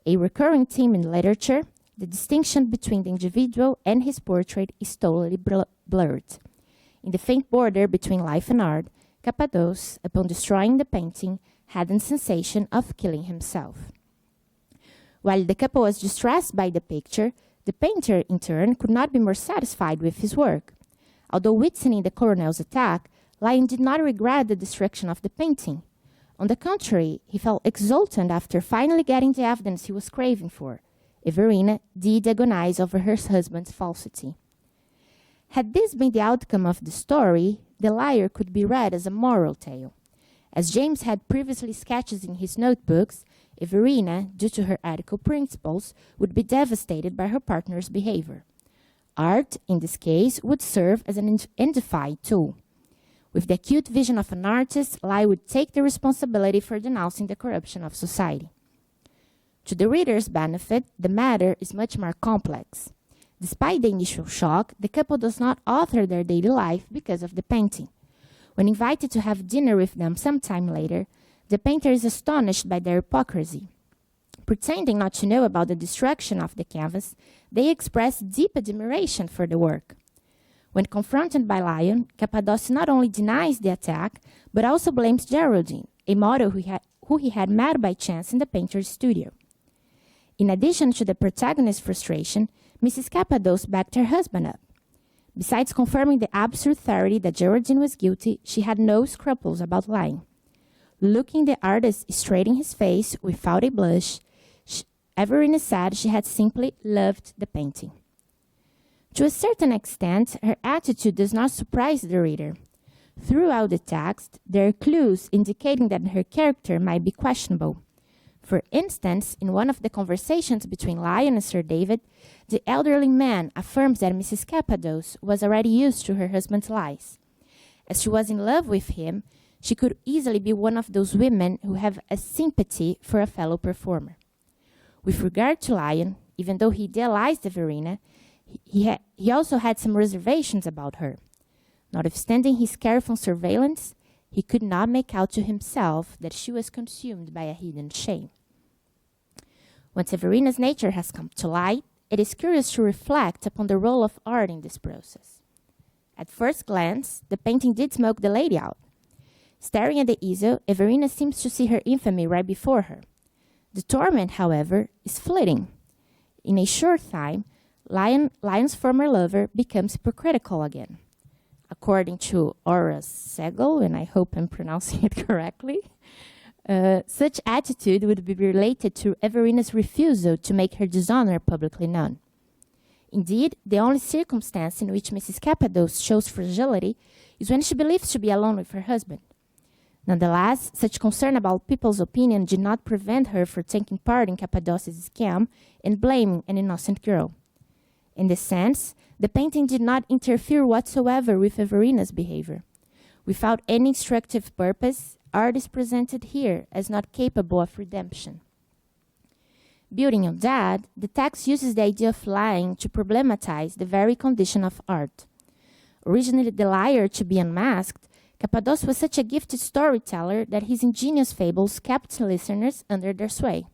A recurring theme in literature, the distinction between the individual and his portrait is totally blurred. In the faint border between life and art, Cappadocia, upon destroying the painting, had the sensation of killing himself. While the couple was distressed by the picture, the painter, in turn, could not be more satisfied with his work. Although witnessing the colonel's attack, Lyon did not regret the destruction of the painting. On the contrary, he felt exultant after finally getting the evidence he was craving for. Everina did agonize over her husband's falsity. Had this been the outcome of the story, The Liar could be read as a moral tale. As James had previously sketched in his notebooks, Everina, due to her ethical principles, would be devastated by her partner's behavior. Art, in this case, would serve as an identified tool. With the acute vision of an artist, Lyon would take the responsibility for denouncing the corruption of society. To the reader's benefit, the matter is much more complex. Despite the initial shock, the couple does not alter their daily life because of the painting. When invited to have dinner with them sometime later, the painter is astonished by their hypocrisy. Pretending not to know about the destruction of the canvas, they express deep admiration for the work. When confronted by Lyon, Cappadocia not only denies the attack, but also blames Geraldine, a model who he had met by chance in the painter's studio. In addition to the protagonist's frustration, Mrs. Cappadocia backed her husband up. Besides confirming the absurd theory that Geraldine was guilty, she had no scruples about lying. Looking the artist straight in his face without a blush, Everina said she had simply loved the painting. To a certain extent, her attitude does not surprise the reader. Throughout the text, there are clues indicating that her character might be questionable. For instance, in one of the conversations between Lyon and Sir David, the elderly man affirms that Mrs. Cappadocia was already used to her husband's lies. As she was in love with him, she could easily be one of those women who have a sympathy for a fellow performer. With regard to Lyon, even though he idealized Everina, he also had some reservations about her. Notwithstanding his careful surveillance, he could not make out to himself that she was consumed by a hidden shame. When Severina's nature has come to light, it is curious to reflect upon the role of art in this process. At first glance, the painting did smoke the lady out. Staring at the easel, Everina seems to see her infamy right before her. The torment, however, is fleeting. In a short time, Lion's former lover becomes hypocritical again. According to Horace Segel, and I hope I'm pronouncing it correctly, such attitude would be related to Everina's refusal to make her dishonor publicly known. Indeed, the only circumstance in which Mrs. Cappadoce shows fragility is when she believes to be alone with her husband. Nonetheless, such concern about people's opinion did not prevent her from taking part in Cappadoce's scam and blaming an innocent girl. In this sense, the painting did not interfere whatsoever with Everina's behavior. Without any instructive purpose, art is presented here as not capable of redemption. Building on that, the text uses the idea of lying to problematize the very condition of art. Originally the liar to be unmasked, Cappadoce was such a gifted storyteller that his ingenious fables kept listeners under their sway.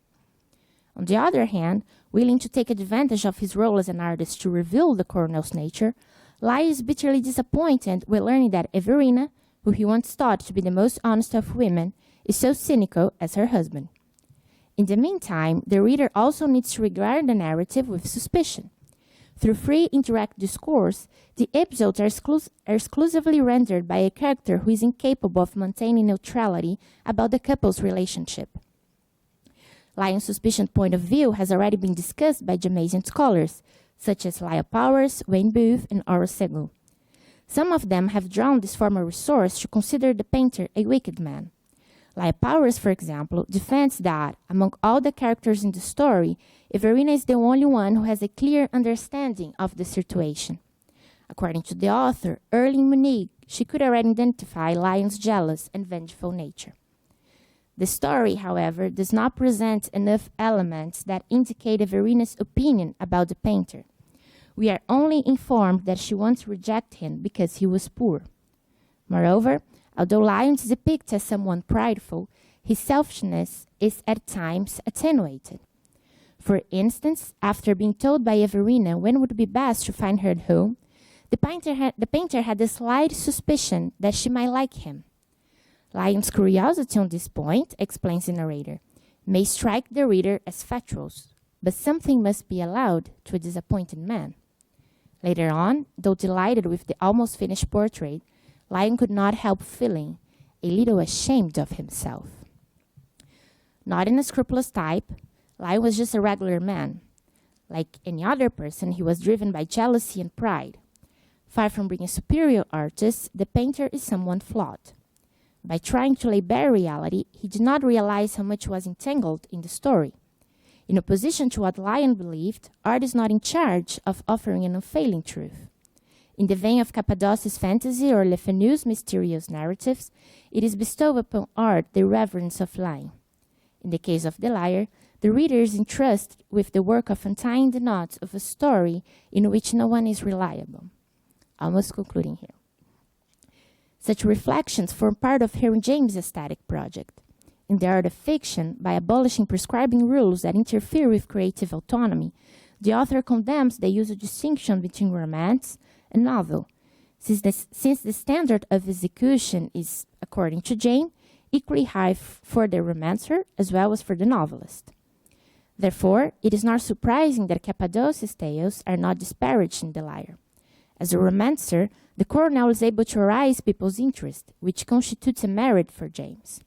On the other hand, willing to take advantage of his role as an artist to reveal the colonel's nature, Lai is bitterly disappointed when learning that Everina, who he once thought to be the most honest of women, is so cynical as her husband. In the meantime, the reader also needs to regard the narrative with suspicion. Through free indirect discourse, the episodes are exclusively rendered by a character who is incapable of maintaining neutrality about the couple's relationship. Lion's suspicion point of view has already been discussed by Jamaican scholars, such as Lyle Powers, Wayne Booth, and Horace Segel. Some of them have drawn this former resource to consider the painter a wicked man. Lyle Powers, for example, defends that, among all the characters in the story, Everina is the only one who has a clear understanding of the situation. According to the author, early in Munich, she could already identify Lion's jealous and vengeful nature. The story, however, does not present enough elements that indicate Everina's opinion about the painter. We are only informed that she once rejected him because he was poor. Moreover, although Lion is depicted as someone prideful, his selfishness is at times attenuated. For instance, after being told by Everina when it would be best to find her at home, the painter had a slight suspicion that she might like him. Lion's curiosity on this point, explains the narrator, may strike the reader as fatuous, but something must be allowed to a disappointed man. Later on, though delighted with the almost finished portrait, Lion could not help feeling a little ashamed of himself. Not an unscrupulous type, Lion was just a regular man. Like any other person, he was driven by jealousy and pride. Far from being a superior artist, the painter is someone flawed. By trying to lay bare reality, he did not realize how much was entangled in the story. In opposition to what Lion believed, art is not in charge of offering an unfailing truth. In the vein of Cappadoce's fantasy or Le Fanu's mysterious narratives, it is bestowed upon art the reverence of lying. In the case of the liar, the reader is entrusted with the work of untying the knots of a story in which no one is reliable. Almost concluding here. Such reflections form part of Henry James' aesthetic project. In the art of fiction, by abolishing prescribing rules that interfere with creative autonomy, the author condemns the use of distinction between romance and novel, since the standard of execution is, according to James, equally high for the romancer as well as for the novelist. Therefore, it is not surprising that Cappadoce's tales are not disparaged in The Liar. As a romancer, the colonel is able to arouse people's interest, which constitutes a merit for James.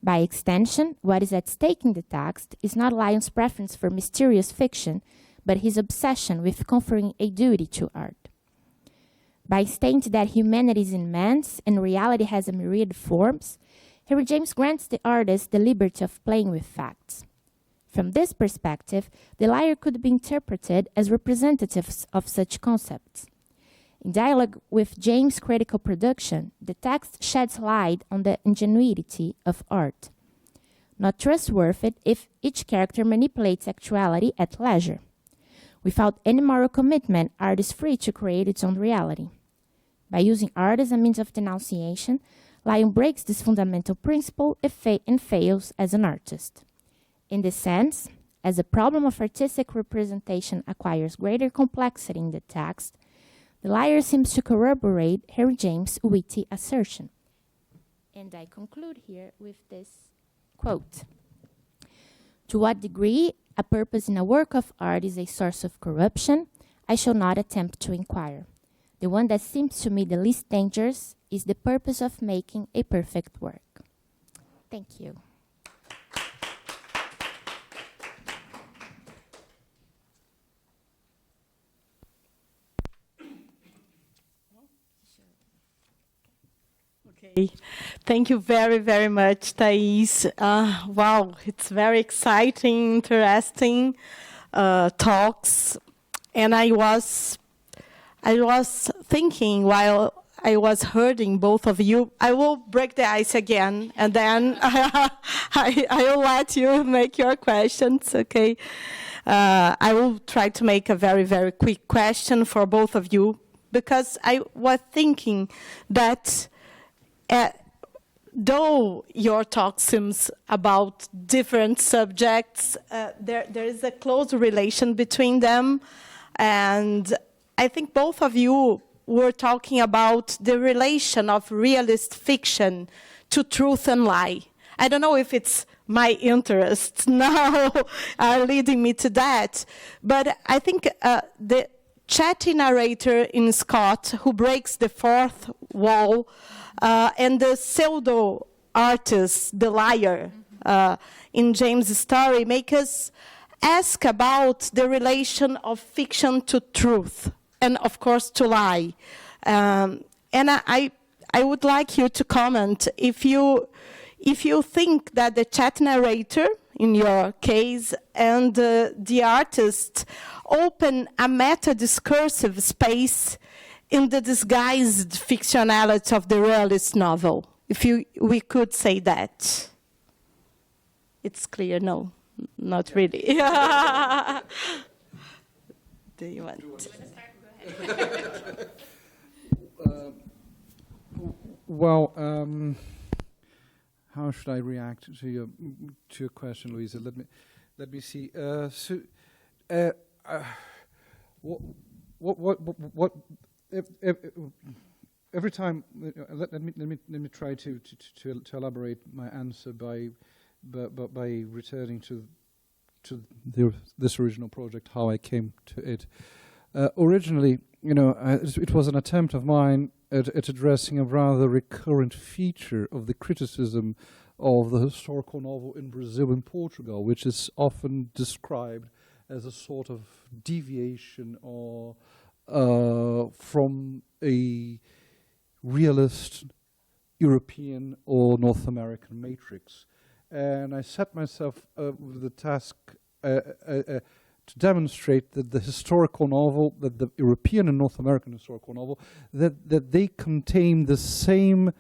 By extension, what is at stake in the text is not Lion's preference for mysterious fiction, but his obsession with conferring a duty to art. By stating that humanity is immense and reality has a myriad forms, Henry James grants the artist the liberty of playing with facts. From this perspective, The Liar could be interpreted as representatives of such concepts. In dialogue with James' critical production, the text sheds light on the ingenuity of art. Not trustworthy if each character manipulates actuality at leisure. Without any moral commitment, art is free to create its own reality. By using art as a means of denunciation, Lyon breaks this fundamental principle and fails as an artist. In this sense, as the problem of artistic representation acquires greater complexity in the text, the liar seems to corroborate Harry James' witty assertion. And I conclude here with this quote. To what degree a purpose in a work of art is a source of corruption, I shall not attempt to inquire. The one that seems to me the least dangerous is the purpose of making a perfect work. Thank you. Okay, thank you very, very much, Thaís. Wow, it's very exciting, interesting talks. And I was thinking while I was hearing both of you, I will break the ice again, and then I will let you make your questions, okay? I will try to make a very, very quick question for both of you, because I was thinking that though your talk seems about different subjects, there is a close relation between them. And I think both of you were talking about the relation of realist fiction to truth and lie. I don't know if it's my interests now are leading me to that, but I think the chatty narrator in Scott, who breaks the fourth wall, and the pseudo-artist, the liar, in James' story, make us ask about the relation of fiction to truth, and of course to lie. And I would like you to comment if you think that the chat narrator, in your case, and the artist open a meta-discursive space in the disguised fictionality of the realist novel, if we could say that. It's clear, no, not really. Do you want to start? Go ahead. Well, how should I react to your question, Louisa? Let me see. What every time? Let me try to elaborate my answer by returning to this original project, how I came to it. Originally, it was an attempt of mine at addressing a rather recurrent feature of the criticism of the historical novel in Brazil and Portugal, which is often described as a sort of deviation or from a realist European or North American matrix. And I set myself with the task to demonstrate that the historical novel, that the European and North American historical novel, that they contain the same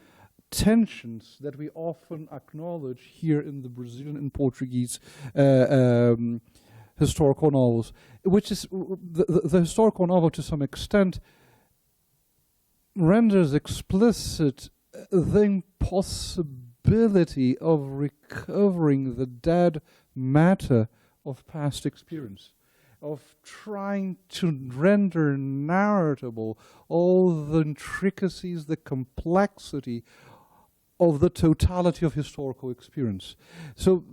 tensions that we often acknowledge here in the Brazilian and Portuguese historical novels, which is the historical novel to some extent renders explicit the impossibility of recovering the dead matter of past experience, of trying to render narratable all the intricacies, the complexity of the totality of historical experience. So,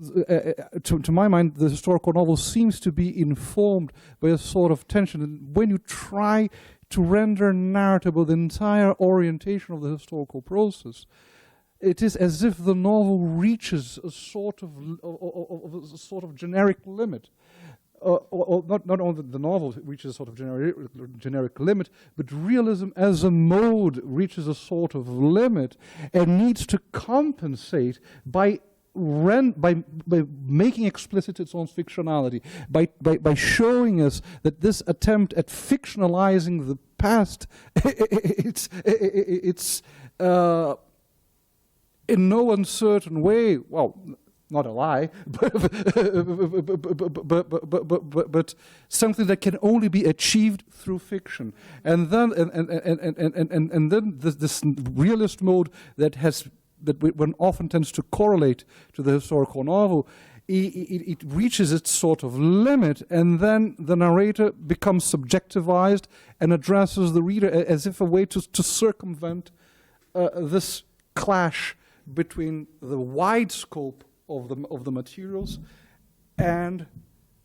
to my mind, the historical novel seems to be informed by a sort of tension. And when you try to render narratable the entire orientation of the historical process, it is as if the novel reaches a sort of generic limit. Or not only the novel reaches a sort of generic limit, but realism as a mode reaches a sort of limit and needs to compensate by making explicit its own fictionality, by showing us that this attempt at fictionalizing the past, it's in no uncertain way, well, not a lie, but something that can only be achieved through fiction. And then and then this realist mode that has one often tends to correlate to the historical novel, it reaches its sort of limit, and then the narrator becomes subjectivized and addresses the reader as if a way to circumvent this clash between the wide scope of the materials and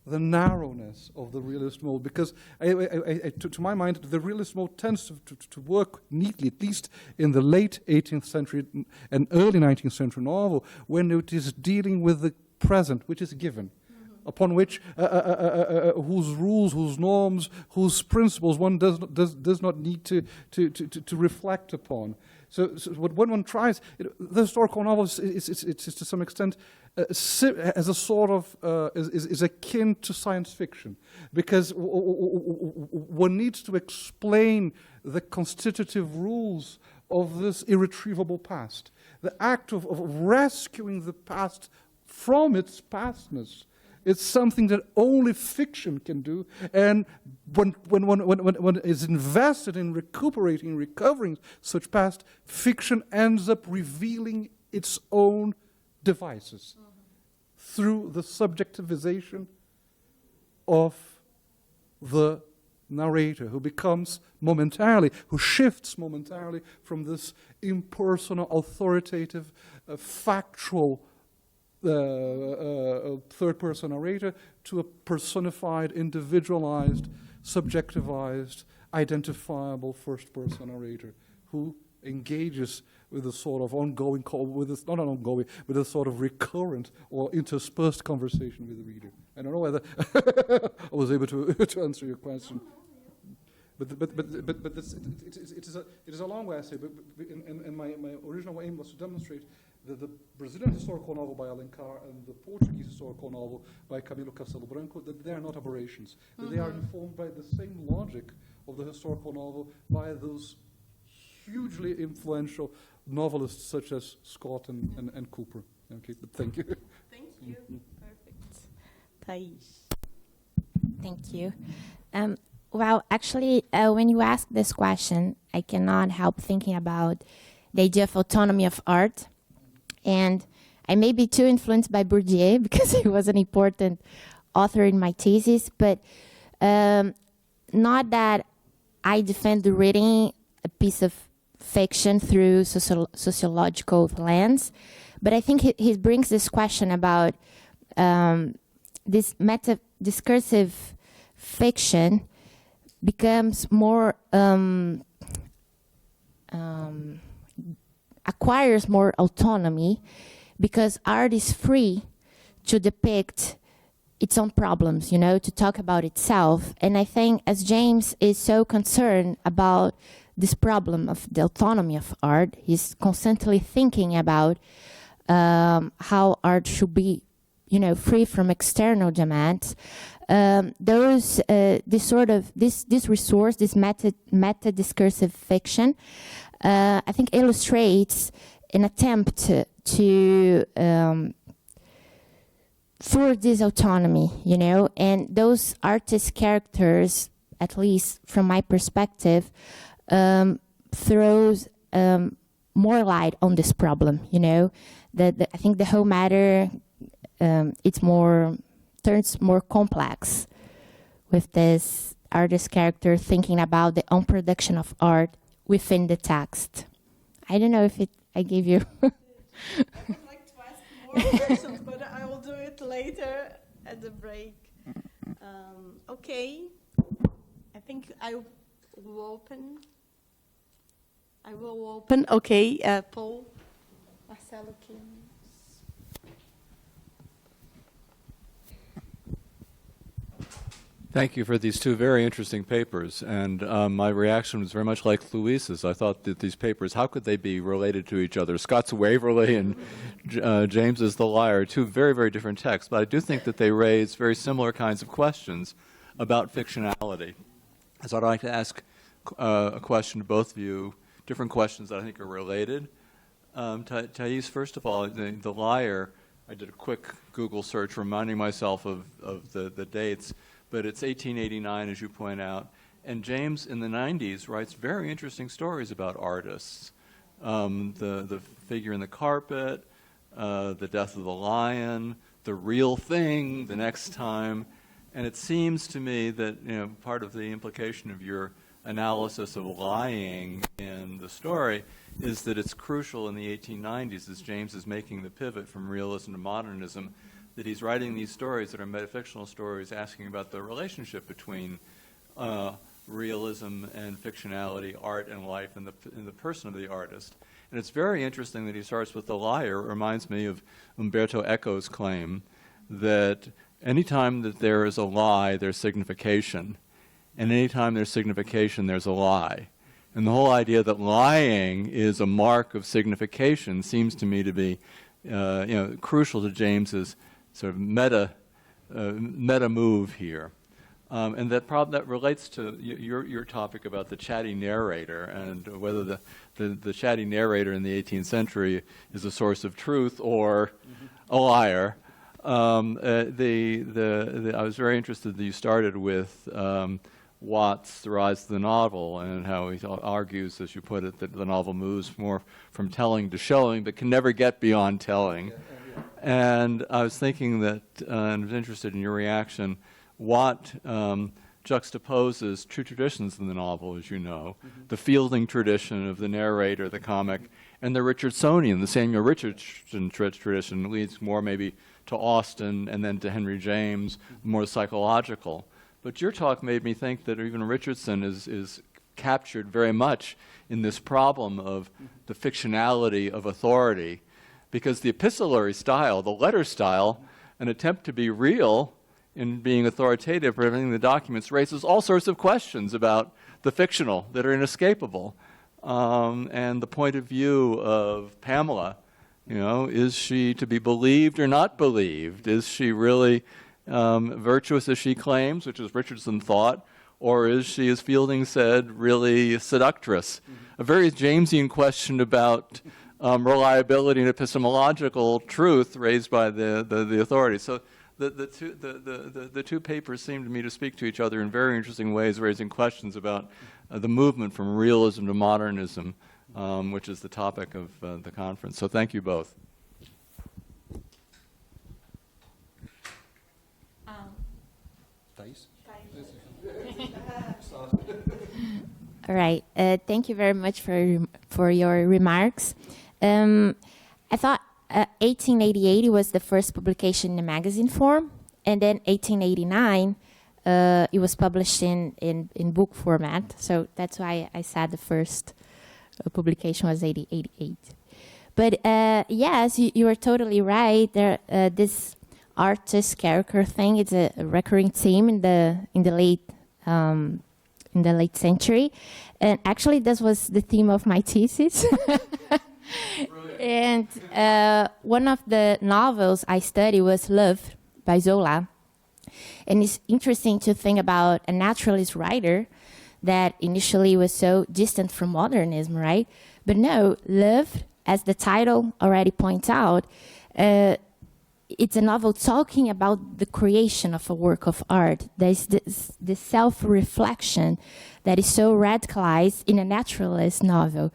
the narrowness of the realist mode. Because to my mind, the realist mode tends to work neatly, at least in the late 18th century and early 19th century novel, when it is dealing with the present, which is given, upon which whose rules, whose norms, whose principles one does not need to reflect upon. So when one tries, the historical novel is to some extent as a sort of is akin to science fiction, because one needs to explain the constitutive rules of this irretrievable past. The act of rescuing the past from its pastness, it's something that only fiction can do, and when one is invested in recovering such past, fiction ends up revealing its own devices through the subjectivization of the narrator, who shifts momentarily from this impersonal, authoritative, factual third-person narrator to a personified, individualized, subjectivized, identifiable first-person narrator who engages with a sort of ongoing, with a sort of recurrent or interspersed conversation with the reader. I don't know whether I was able to answer your question. But it is a long way, I say. And my original aim was to demonstrate that the Brazilian historical novel by Alencar and the Portuguese historical novel by Camilo Castelo Branco, that they are not aberrations. That they are informed by the same logic of the historical novel by those hugely influential novelists such as Scott and Cooper. Okay, but thank you. Thank you. Perfect. Thaís. Thank you. Well, actually, when you ask this question, I cannot help thinking about the idea of autonomy of art. And I may be too influenced by Bourdieu because he was an important author in my thesis, but not that I defend the reading a piece of fiction through sociological lens, but I think he brings this question about this meta-discursive fiction becomes more acquires more autonomy because art is free to depict its own problems, to talk about itself. And I think as James is so concerned about this problem of the autonomy of art, he's constantly thinking about how art should be, free from external demands. This resource, this meta-discursive fiction, I think illustrates an attempt to for this autonomy, and those artist characters, at least from my perspective, throws more light on this problem. I think the whole matter turns more complex with this artist character thinking about the own production of art within the text. I don't know if I gave you. I would like to ask more questions, but I will do it later at the break. Okay. I think I will open. Okay, Paul. Marcelo, Thank you for these two very interesting papers, and my reaction was very much like Louise's. I thought that these papers, how could they be related to each other? Scott's Waverley and James's The Liar, two very, very different texts, but I do think that they raise very similar kinds of questions about fictionality. So I'd like to ask a question to both of you, different questions that I think are related. Thaís, first of all, the Liar, I did a quick Google search reminding myself of the dates, but it's 1889, as you point out. And James, in the 90s, writes very interesting stories about artists. the figure in the carpet, the death of the lion, the real thing the next time. And it seems to me that, you know, part of the implication of your analysis of lying in the story is that it's crucial in the 1890s, as James is making the pivot from realism to modernism, that he's writing these stories that are metafictional stories asking about the relationship between realism and fictionality, art and life, and the person of the artist. And it's very interesting that he starts with the liar. It reminds me of Umberto Eco's claim that anytime that there is a lie, there's signification. And anytime there's signification, there's a lie. And the whole idea that lying is a mark of signification seems to me to be crucial to James's sort of meta move here. And that relates to your topic about the chatty narrator and whether the chatty narrator in the 18th century is a source of truth or a liar. I was very interested that you started with Watts' The Rise of the Novel, and how he argues, as you put it, that the novel moves more from telling to showing, but can never get beyond telling. And I was thinking that, and was interested in your reaction, Watt juxtaposes two traditions in the novel, as you know, the Fielding tradition of the narrator, the comic, and the Richardsonian, the Samuel Richardson tradition, leads more maybe to Austen and then to Henry James, more psychological. But your talk made me think that even Richardson is captured very much in this problem of the fictionality of authority, because the epistolary style, the letter style, an attempt to be real in being authoritative, presenting the documents, raises all sorts of questions about the fictional that are inescapable. And the point of view of Pamela, you know, is she to be believed or not believed? Is she really virtuous as she claims, which is Richardson thought, or is she, as Fielding said, really seductress? A very Jamesian question about reliability and epistemological truth raised by the authorities. So the two papers seem to me to speak to each other in very interesting ways, raising questions about the movement from realism to modernism, which is the topic of the conference. So thank you both. Thaís? All right. Thank you very much for your remarks. I thought 1888 was the first publication in magazine form, and then 1889 it was published in book format. So that's why I said the first publication was 1888. But yes, you are totally right. This artist character thing is a recurring theme in the late century, and actually this was the theme of my thesis. And one of the novels I studied was Love by Zola, and it's interesting to think about a naturalist writer that initially was so distant from modernism, right? But no, Love, as the title already points out, it's a novel talking about the creation of a work of art. There's this self-reflection that is so radicalized in a naturalist novel.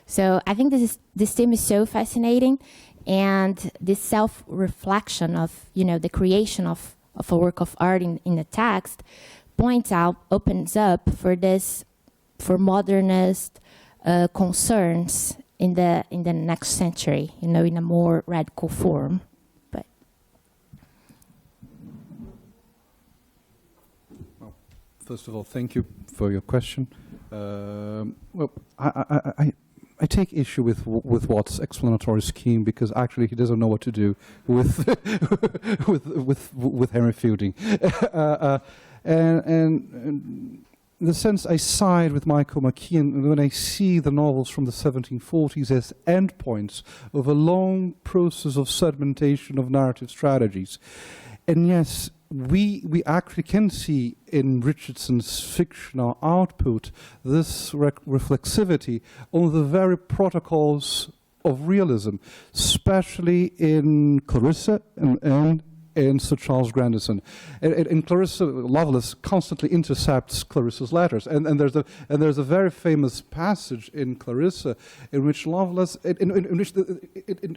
So I think this theme is so fascinating, and this self-reflection of, you know, the creation of a work of art in the text opens up for modernist concerns in the next century, you know, in a more radical form. First of all, thank you for your question. Well, I take issue with Watt's explanatory scheme, because actually he doesn't know what to do with with Henry Fielding, and in the sense I side with Michael McKeon when I see the novels from the 1740s as endpoints of a long process of sedimentation of narrative strategies, and yes. We actually can see in Richardson's fictional output this reflexivity on the very protocols of realism, especially in Clarissa and in Sir Charles Grandison. And Clarissa Lovelace constantly intercepts Clarissa's letters, and there's a very famous passage in Clarissa in which Lovelace, in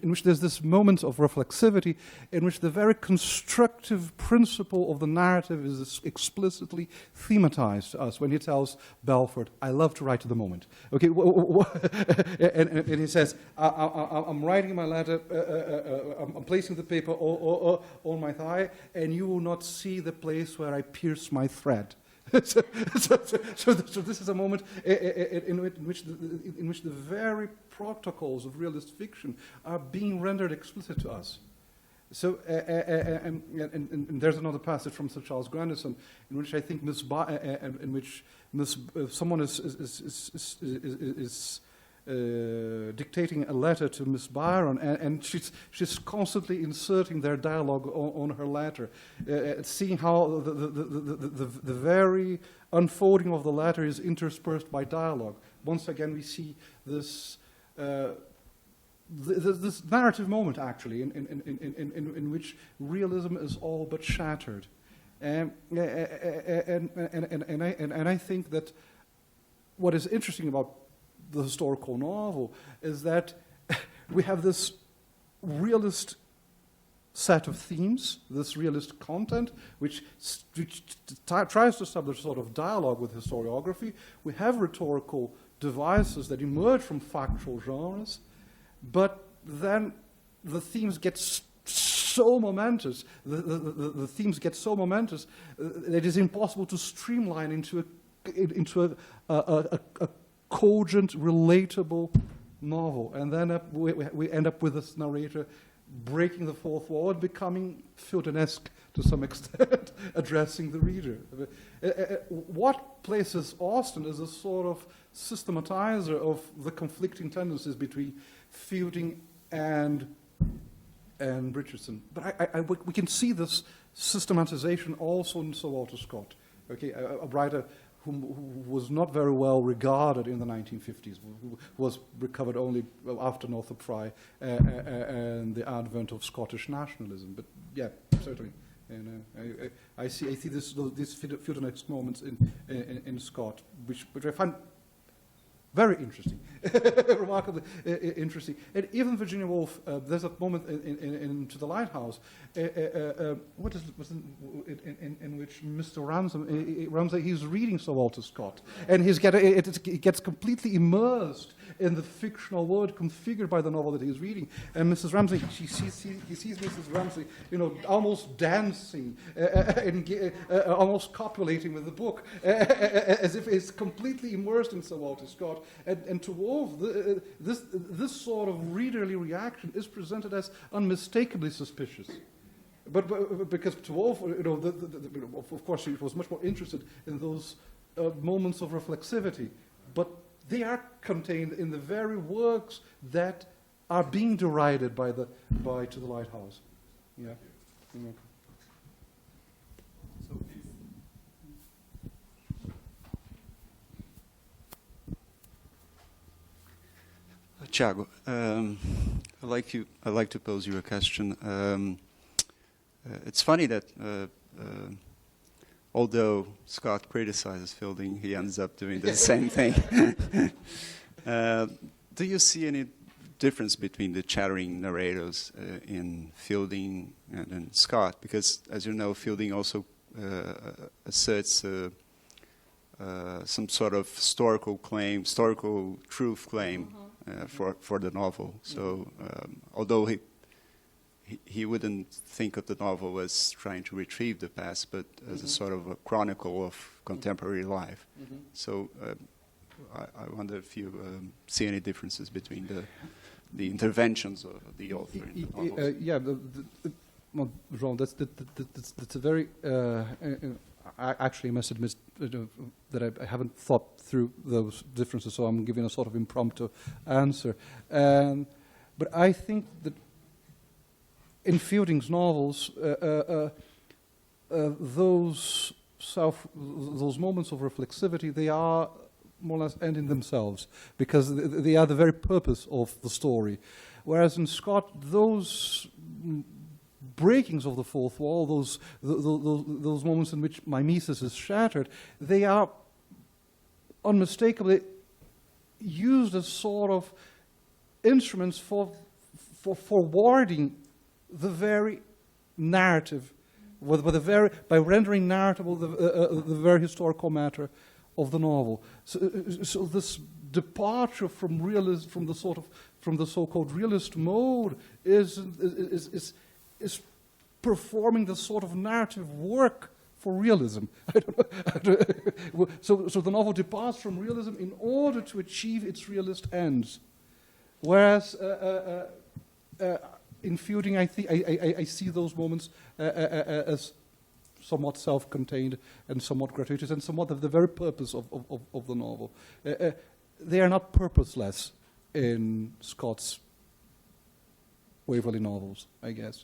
which there's this moment of reflexivity, in which the very constructive principle of the narrative is explicitly thematized to us when he tells Belford, "I love to write to the moment." Okay, and he says, "I'm writing my letter, I'm placing the paper on my thigh, and you will not see the place where I pierce my thread." so this is a moment in which the very protocols of realist fiction are being rendered explicit to us. So, and there's another passage from Sir Charles Grandison in which I think someone is dictating a letter to Miss Byron, and she's constantly inserting their dialogue on her letter, seeing how the very unfolding of the letter is interspersed by dialogue. Once again, we see this this narrative moment, actually, in which realism is all but shattered, and I think that what is interesting about the historical novel is that we have this realist set of themes, this realist content, which tries to establish a sort of dialogue with historiography. We have rhetorical devices that emerge from factual genres, but then the themes get so momentous, the themes get so momentous that it is impossible to streamline into a cogent, relatable novel. And then we end up with this narrator breaking the fourth wall and becoming Fielding-esque to some extent, addressing the reader. What places Austen as a sort of systematizer of the conflicting tendencies between Fielding and Richardson. But we can see this systematization also in Sir Walter Scott, okay, a writer who was not very well regarded in the 1950s, who was recovered only after Northrop Frye and the advent of Scottish nationalism. But yeah, certainly. And I see these Fielding-esque moments in Scott, which I find very interesting, remarkably interesting. And even Virginia Woolf, there's a moment in To the Lighthouse, in which Mr. Ramsay, he's reading Sir Walter Scott, and he gets completely immersed in the fictional world configured by the novel that he's reading. And Mrs. Ramsay, he sees Mrs. Ramsay, almost dancing, almost copulating with the book, as if he's completely immersed in Sir Walter Scott. And to Woolf, this sort of readerly reaction is presented as unmistakably suspicious. But because to Woolf, of course, she was much more interested in those moments of reflexivity. But they are contained in the very works that are being derided by To the Lighthouse. Yeah. Mm-hmm. Thiago, I'd like to pose you a question. It's funny that although Scott criticizes Fielding, he ends up doing the same thing. Do you see any difference between the chattering narrators in Fielding and in Scott? Because, as you know, Fielding also asserts some sort of historical truth claim for the novel. So, although he wouldn't think of the novel as trying to retrieve the past, but as a sort of a chronicle of contemporary life. Mm-hmm. So I wonder if you see any differences between the interventions of the author in the novels. Yeah, well, Jean, that's a very... I actually must admit that I haven't thought through those differences, so I'm giving a sort of impromptu answer. But I think that in Fielding's novels, those moments of reflexivity, they are more or less ending themselves, because they are the very purpose of the story. Whereas in Scott, those breakings of the fourth wall, those moments in which mimesis is shattered, they are unmistakably used as sort of instruments for forwarding the very narrative, by rendering narratable the very historical matter of the novel. So this departure from realism, from the so-called realist mode, is performing the sort of narrative work for realism. I don't know. So the novel departs from realism in order to achieve its realist ends, whereas in Fielding, I see those moments as somewhat self-contained and somewhat gratuitous and somewhat of the very purpose of the novel. They are not purposeless in Scott's Waverley novels, I guess.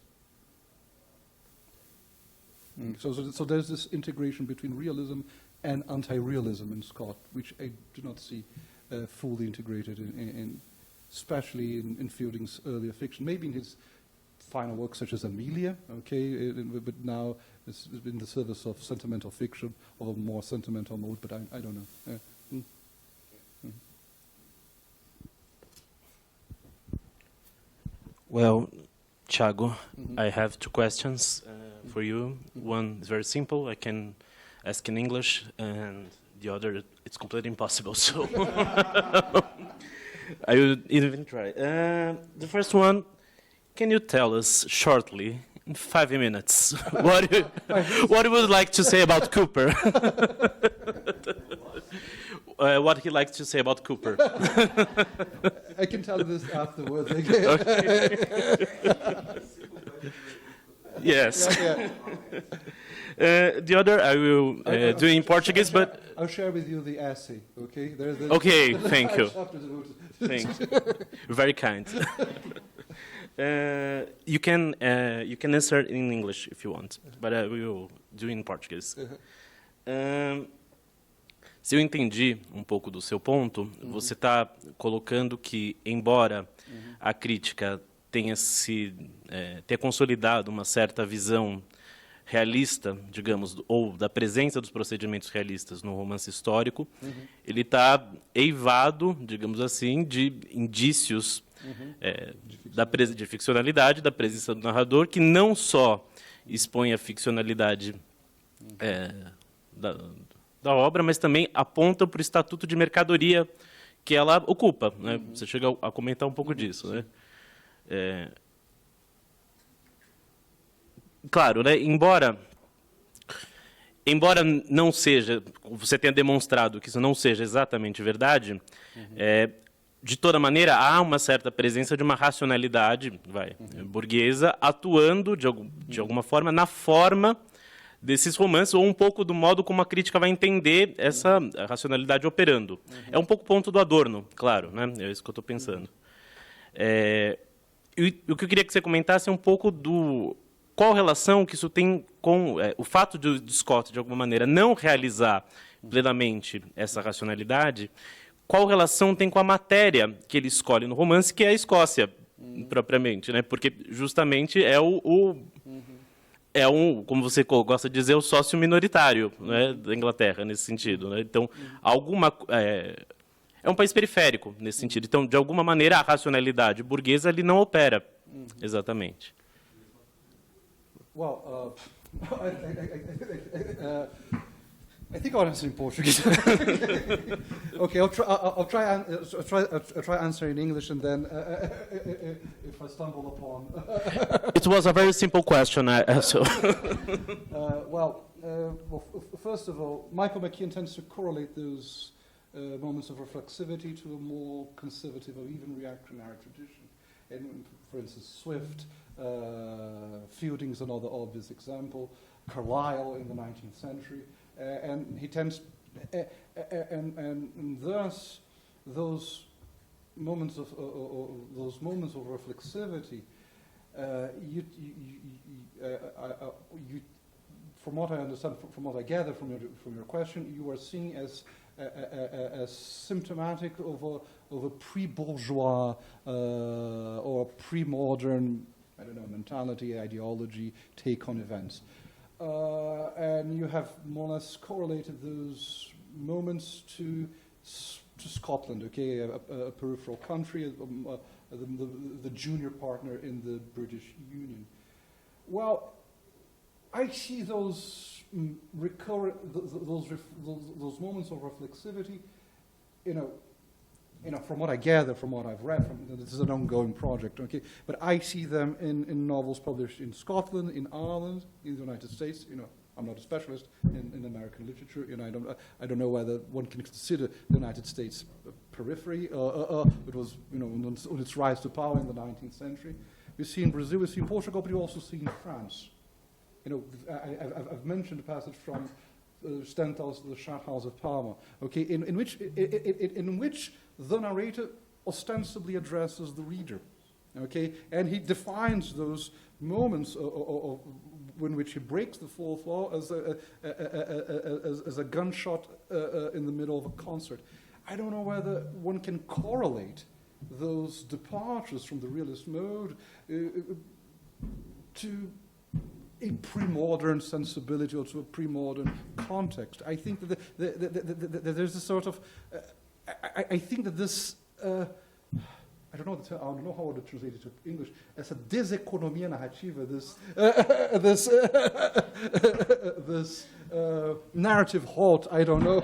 So there's this integration between realism and anti-realism in Scott, which I do not see fully integrated especially in Fielding's earlier fiction. Maybe in his final works such as Amelia, okay, but now it's in the service of sentimental fiction, of a more sentimental mode, but I don't know. Well, Thiago, I have two questions for you. One is very simple. I can ask in English, and the other, it's completely impossible, so I will even try. The first one, can you tell us shortly, in 5 minutes, what you would like to say about Cooper? What he likes to say about Cooper. I can tell you this afterwards. Yes. Yeah. The other I will do in Portuguese, but I'll share with you the essay. Okay. Okay. Thank you. Thanks. Very kind. You can answer in English if you want, but I will do in Portuguese. Se eu entendi um pouco do seu ponto, você está colocando que, embora a crítica tenha consolidado uma certa visão realista, digamos, ou da presença dos procedimentos realistas no romance histórico, ele está eivado, digamos assim, de indícios de ficcionalidade, da presença do narrador, que não só expõe a ficcionalidade da obra, mas também aponta para o estatuto de mercadoria que ela ocupa. Né? Você chega a comentar um pouco disso. Né? Claro, né? Embora não seja, você tenha demonstrado que isso não seja exatamente verdade, de toda maneira, há uma certa presença de uma racionalidade burguesa atuando, de alguma forma, na forma desses romances, ou um pouco do modo como a crítica vai entender essa racionalidade operando. É um pouco o ponto do Adorno, claro, né? É isso que eu estou pensando. O que eu queria que você comentasse é um pouco qual relação que isso tem com o fato de Scott, de alguma maneira, não realizar plenamente essa racionalidade, qual relação tem com a matéria que ele escolhe no romance, que é a Escócia, propriamente, né? Porque justamente como você gosta de dizer, o sócio minoritário, né, da Inglaterra, nesse sentido. Né? Então, é um país periférico, nesse sentido. Então, de alguma maneira, a racionalidade burguesa ali não opera exatamente. Well, I think I'll answer in Portuguese. Okay, I'll try answer in English, and then if I stumble upon. It was a very simple question. First of all, Michael McKean tends to correlate those moments of reflexivity to a more conservative or even reactionary tradition. And, for instance, Swift, Fielding is another obvious example. Carlyle in the 19th century. And he tends, and thus those moments of reflexivity, from what I understand, from what I gather from your question, you are seeing as symptomatic of a pre-bourgeois or pre-modern I don't know, mentality, ideology, take on events. And you have more or less correlated those moments to Scotland, okay, a peripheral country, the junior partner in the British Union. Well, I see those those moments of reflexivity, from what I gather, from what I've read, this is an ongoing project, okay, but I see them in novels published in Scotland, in Ireland, in the United States. I'm not a specialist in American literature. I don't know whether one can consider the United States periphery. It was, on its rise to power in the 19th century. We see in Brazil, we see in Portugal, but we also see in France. I've mentioned a passage from Stendhal's The House of Parma, okay, in which the narrator ostensibly addresses the reader, okay, and he defines those moments in which he breaks the fourth wall as a gunshot in the middle of a concert. I don't know whether one can correlate those departures from the realist mode to a pre-modern sensibility or to a pre-modern context. I think that there's a sort of... I think that this... I don't know how to translate it to English. Essa deseconomia narrativa, this narrative halt, I don't know,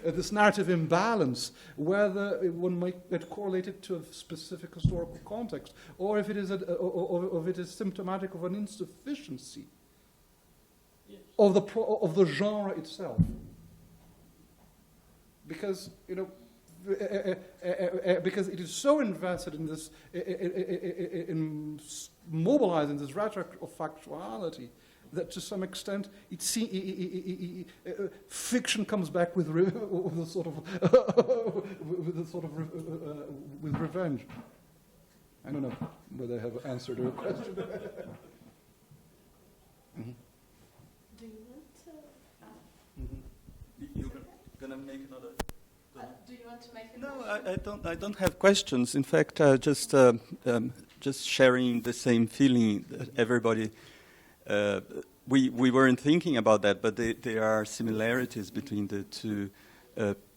this narrative imbalance, whether one might get correlated to a specific historical context, or if it is symptomatic of an insufficiency of the genre itself, because because it is so invested in this, in mobilizing this rhetoric of factuality, that to some extent fiction comes back with revenge. I don't know whether I have answered your question. Mm-hmm. Do you want to? You're gonna make another. Do you want to make a No, I don't have questions. In fact, just sharing the same feeling that everybody. We weren't thinking about that, but there are similarities between the two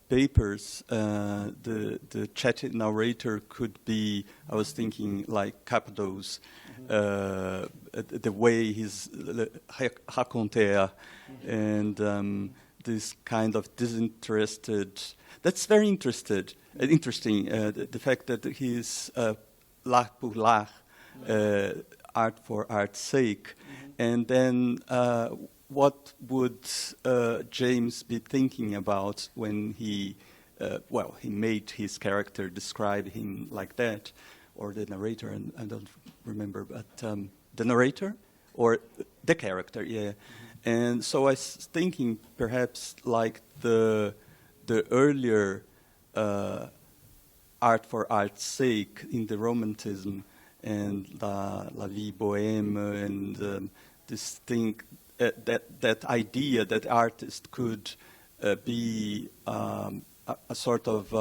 papers. The chatty narrator could be, I was thinking, like Capdos, the way he's raconteur, and this kind of disinterested. That's very interesting. The fact that he's l'art pour l'art, art for art's sake. And then what would James be thinking about when he made his character, describe him like that, or the narrator, and I don't remember, but the narrator or the character, yeah. And so I was thinking perhaps like the earlier art for art's sake in the Romantism and La Vie Bohème and this thing, that idea that artist could be a sort of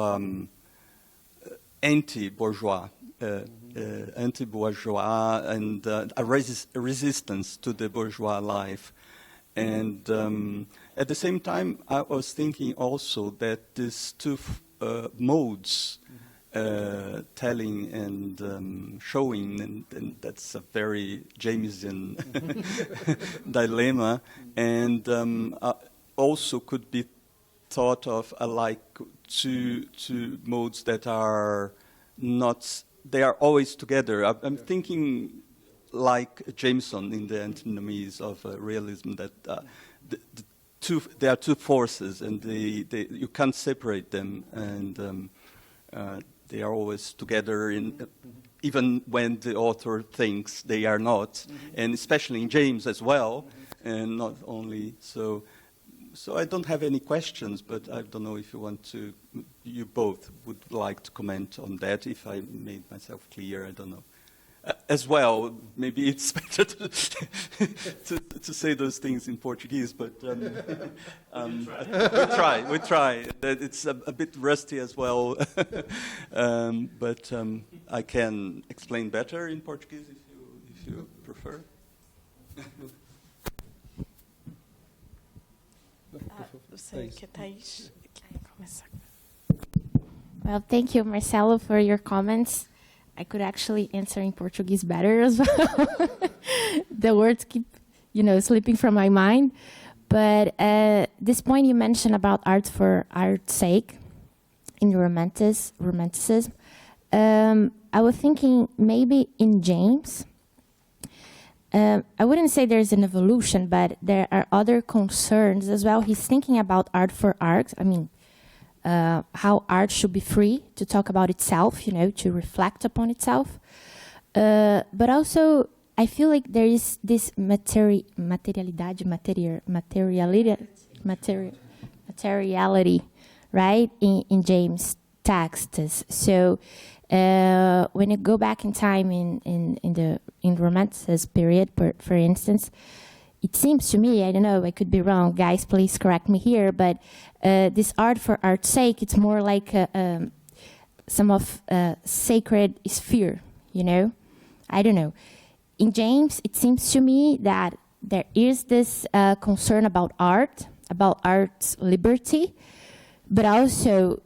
anti-bourgeois, and a resistance to the bourgeois life. And at the same time, I was thinking also that these two modes, telling and showing, and that's a very Jamesian dilemma, and also could be thought of like two modes that are not, they are always together. I'm thinking like Jameson in the antinomies of realism, that there are two forces, and you can't separate them, and they are always together, even when the author thinks they are not, and especially in James as well, and not only so. So I don't have any questions, but I don't know if you both would like to comment on that. If I made myself clear, I don't know. As well, maybe it's better to say those things in Portuguese, but we try. It's a bit rusty as well, but I can explain better in Portuguese if you you prefer. Eu sei que a Thaís quer começar. Well, thank you, Marcelo, for your comments. I could actually answer in Portuguese better as well. The words keep, slipping from my mind. But this point you mentioned about art for art's sake in romanticism, I was thinking maybe in James, I wouldn't say there's an evolution, but there are other concerns as well. He's thinking about art for art. I mean, how art should be free to talk about itself, to reflect upon itself. But also, I feel like there is this materiality, right, in James' texts. So when you go back in time in Romanticism period, for instance, it seems to me, I don't know, I could be wrong, guys, please correct me here, but this art for art's sake, it's more like some of sacred sphere, I don't know. In James, it seems to me that there is this concern about art's liberty, but also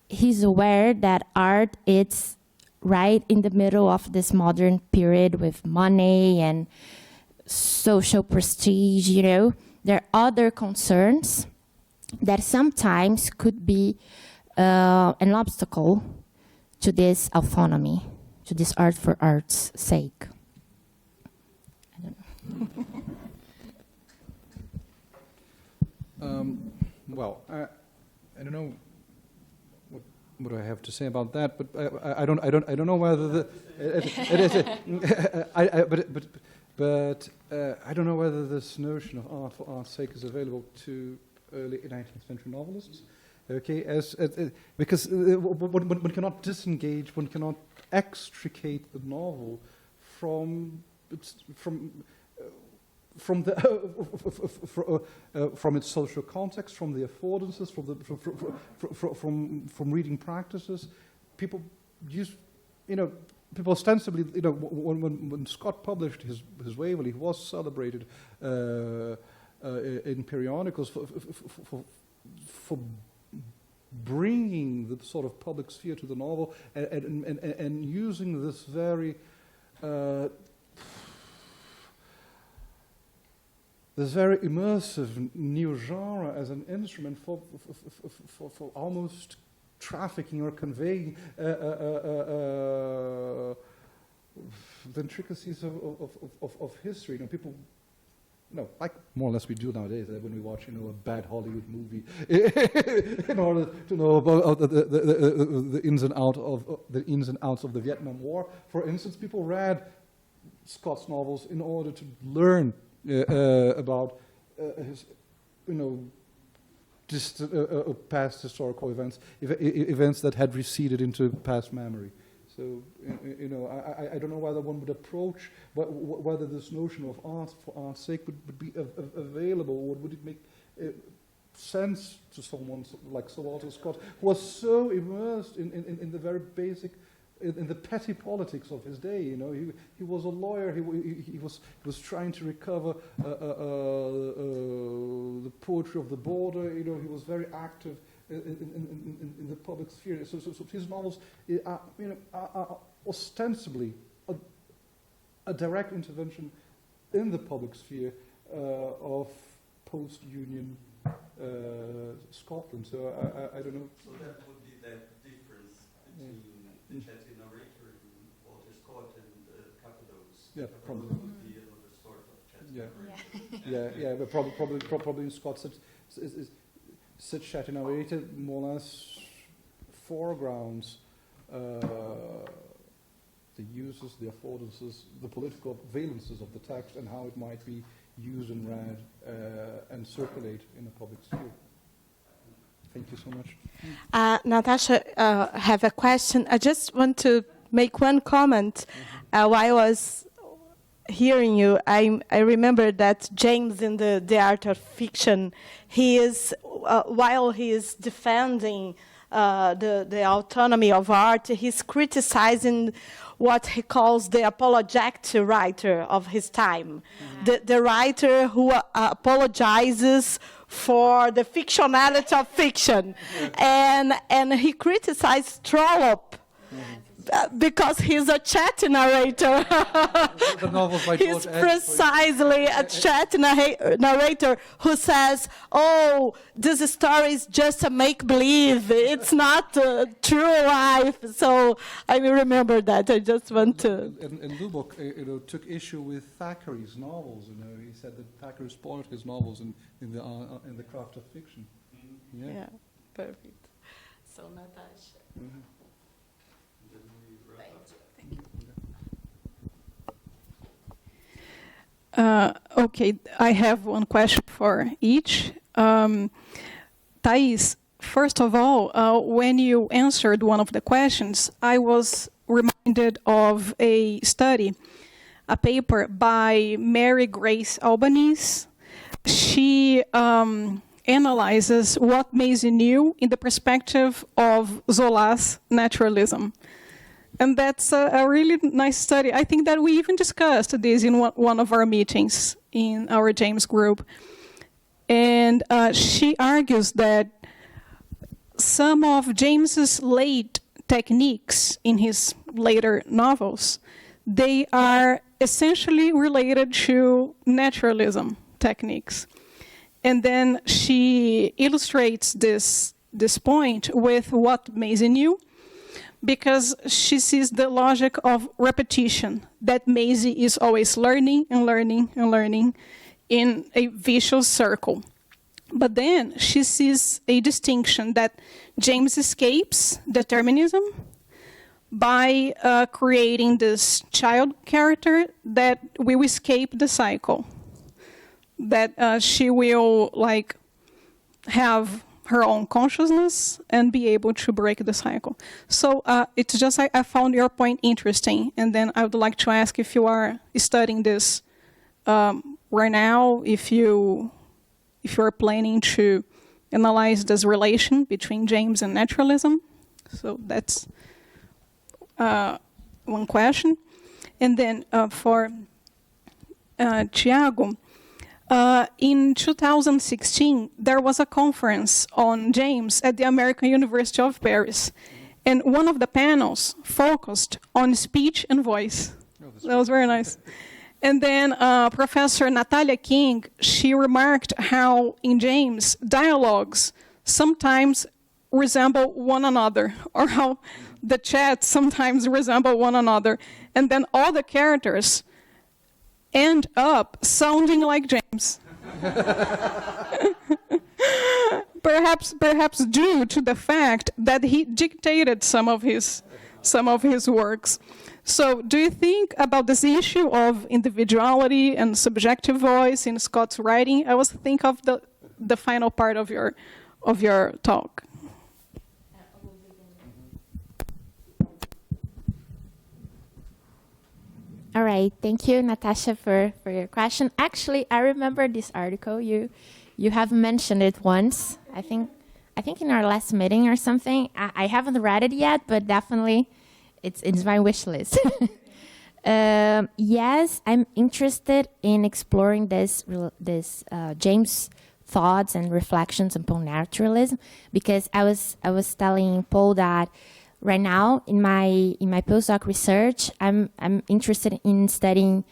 he's aware that art is right in the middle of this modern period with money and social prestige, There are other concerns that sometimes could be an obstacle to this autonomy, to this art for art's sake. I don't know. Well, I don't know what I have to say about that, but I don't know whether I don't know whether this notion of art for art's sake is available to early 19th century novelists. Okay, because one cannot disengage, one cannot extricate the novel from its social context, from the affordances, from reading practices. People use, people ostensibly, when Scott published his Waverley, he was celebrated in periodicals for bringing the sort of public sphere to the novel and using this very immersive new genre as an instrument for almost trafficking or conveying the intricacies of history. People, like more or less we do nowadays when we watch, a bad Hollywood movie, in order to know about the ins and outs of the Vietnam War. For instance, people read Scott's novels in order to learn about his, just past historical events that had receded into past memory. So, I don't know whether one would approach whether this notion of art for art's sake would be available, or would it make sense to someone like Sir Walter Scott, who was so immersed in the very basic, in the petty politics of his day. He was a lawyer. He was trying to recover the poetry of the border. He was very active in the public sphere. So his novels are ostensibly a direct intervention in the public sphere of post-Union Scotland. So I don't know. So that would be that difference between the chatty narrator in Walter Scott and Cappadoce. Yeah, probably. Would be another sort of chatty narrator. But probably in Scott's such chatty narrator more or less foregrounds the uses, the affordances, the political valences of the text, and how it might be used and read and circulate in the public sphere. Thank you so much. Natasha, have a question. I just want to make one comment. While I was hearing you, I remember that James, in the art of fiction, he is while he is defending the autonomy of art. He's criticizing what he calls the apologetic writer of his time, the writer who apologizes for the fictionality of fiction. And he criticized Trollope because he's a chat narrator. The novels by He's George Eliot, precisely a chat narrator who says, oh, this story is just a make-believe. It's not true life. So I remember that. I just want to... And Lubbock, took issue with Thackeray's novels. He said that Thackeray spoiled his novels in the craft of fiction. Yeah, perfect. So, Natasha. Okay, I have one question for each. Thaís, first of all, when you answered one of the questions, I was reminded of a study, a paper by Mary Grace Albanese. She analyzes what Mesa knew in the perspective of Zola's naturalism. And that's a really nice study. I think that we even discussed this in one of our meetings in our James group. And she argues that some of James's late techniques in his later novels, they are essentially related to naturalism techniques. And then she illustrates this point with what Mesa knew, because she sees the logic of repetition, that Maisie is always learning and learning and learning in a vicious circle. But then she sees a distinction that James escapes determinism by creating this child character that will escape the cycle, that she will have her own consciousness and be able to break the cycle. So it's just I found your point interesting, and then I would like to ask if you are studying this right now, if you are planning to analyze this relation between James and naturalism. So that's one question. And then for Thiago, in 2016, there was a conference on James at the American University of Paris. And one of the panels focused on speech and voice. That was very nice. And then Professor Natalia King, she remarked how in James, dialogues sometimes resemble one another, or how the chats sometimes resemble one another. And then all the characters end up sounding like James. perhaps due to the fact that he dictated some of his works. So do you think about this issue of individuality and subjective voice in Scott's writing? I was thinking of the final part of your talk. All right, thank you, Natasha, for your question. Actually, I remember this article. You have mentioned it once. I think in our last meeting or something. I haven't read it yet, but definitely it's my wish list. Yes, I'm interested in exploring this James' thoughts and reflections upon naturalism, because I was telling Paul that right now in my postdoc research, I'm interested in studying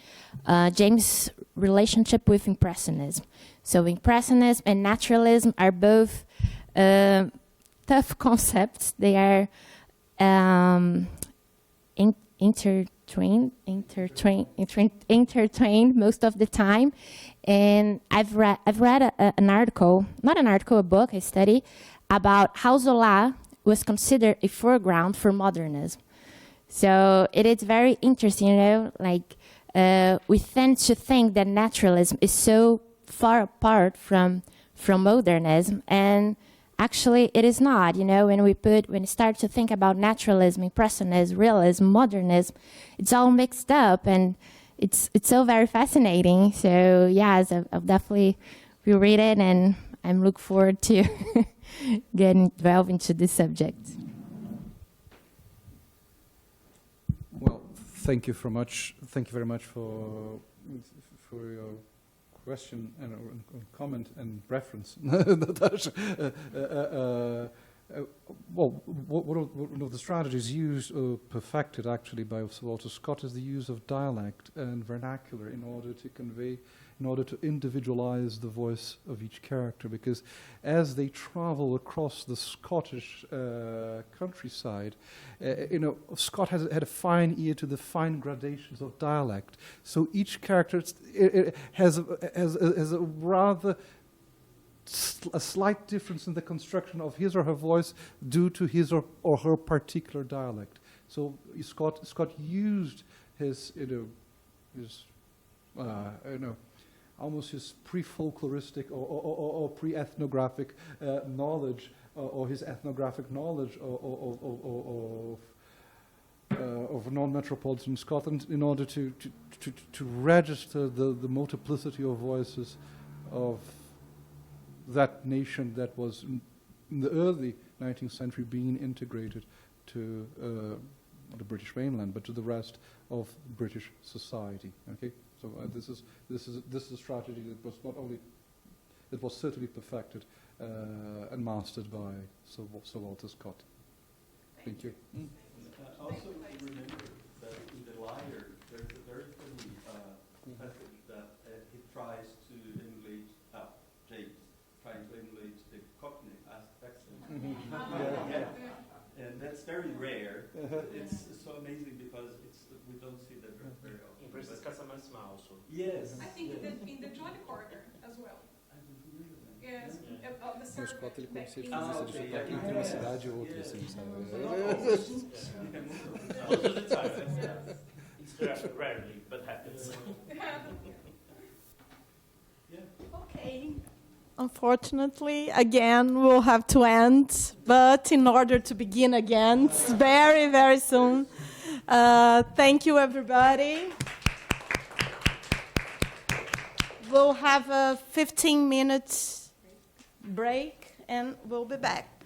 James' relationship with Impressionism. So Impressionism and naturalism are both tough concepts. They are intertwined most of the time. And I've read an article, a book, a study about how Zola was considered a foreground for modernism. So it is very interesting, we tend to think that naturalism is so far apart from modernism, and actually it is not. When we start to think about naturalism, impressionism, realism, modernism, it's all mixed up, and it's so very fascinating. So yes, I'll definitely reread it, and I'm looking forward to delve into this subject. Well, thank you very much. Thank you very much for your question and comment and reference. Well, one of the strategies used, perfected actually by Sir Walter Scott, is the use of dialect and vernacular in order to convey, in order to individualize the voice of each character. Because as they travel across the Scottish countryside, Scott had a fine ear to the fine gradations of dialect. So each character has a rather a slight difference in the construction of his or her voice due to his or her particular dialect. So Scott used his almost his pre-folkloristic or pre-ethnographic knowledge, or his ethnographic knowledge of non-metropolitan Scotland in order to register the multiplicity of voices of that nation that was in the early 19th century being integrated to the British mainland, but to the rest of British society. Okay, so this is a strategy that was not only, it was certainly perfected and mastered by Sir Walter Scott. Thank you. Also remember that in The Liar there's a very funny passage that he tries to emulate James. Trying to emulate the Cockney accent. And that's very rare. It's so amazing because we don't see that very often. In Princess Casamance also. Yes. I think in the Johnny Corner as well. Yes. The O Scott ele conhecia de back. fazer isso aqui entre uma cidade e outra, assim, sabe? Most of the time. It's rarely, but happens. Okay. Unfortunately, again, we'll have to end, but in order to begin again, very, very soon. Thank you, everybody. We'll have a 15-minute break, and we'll be back.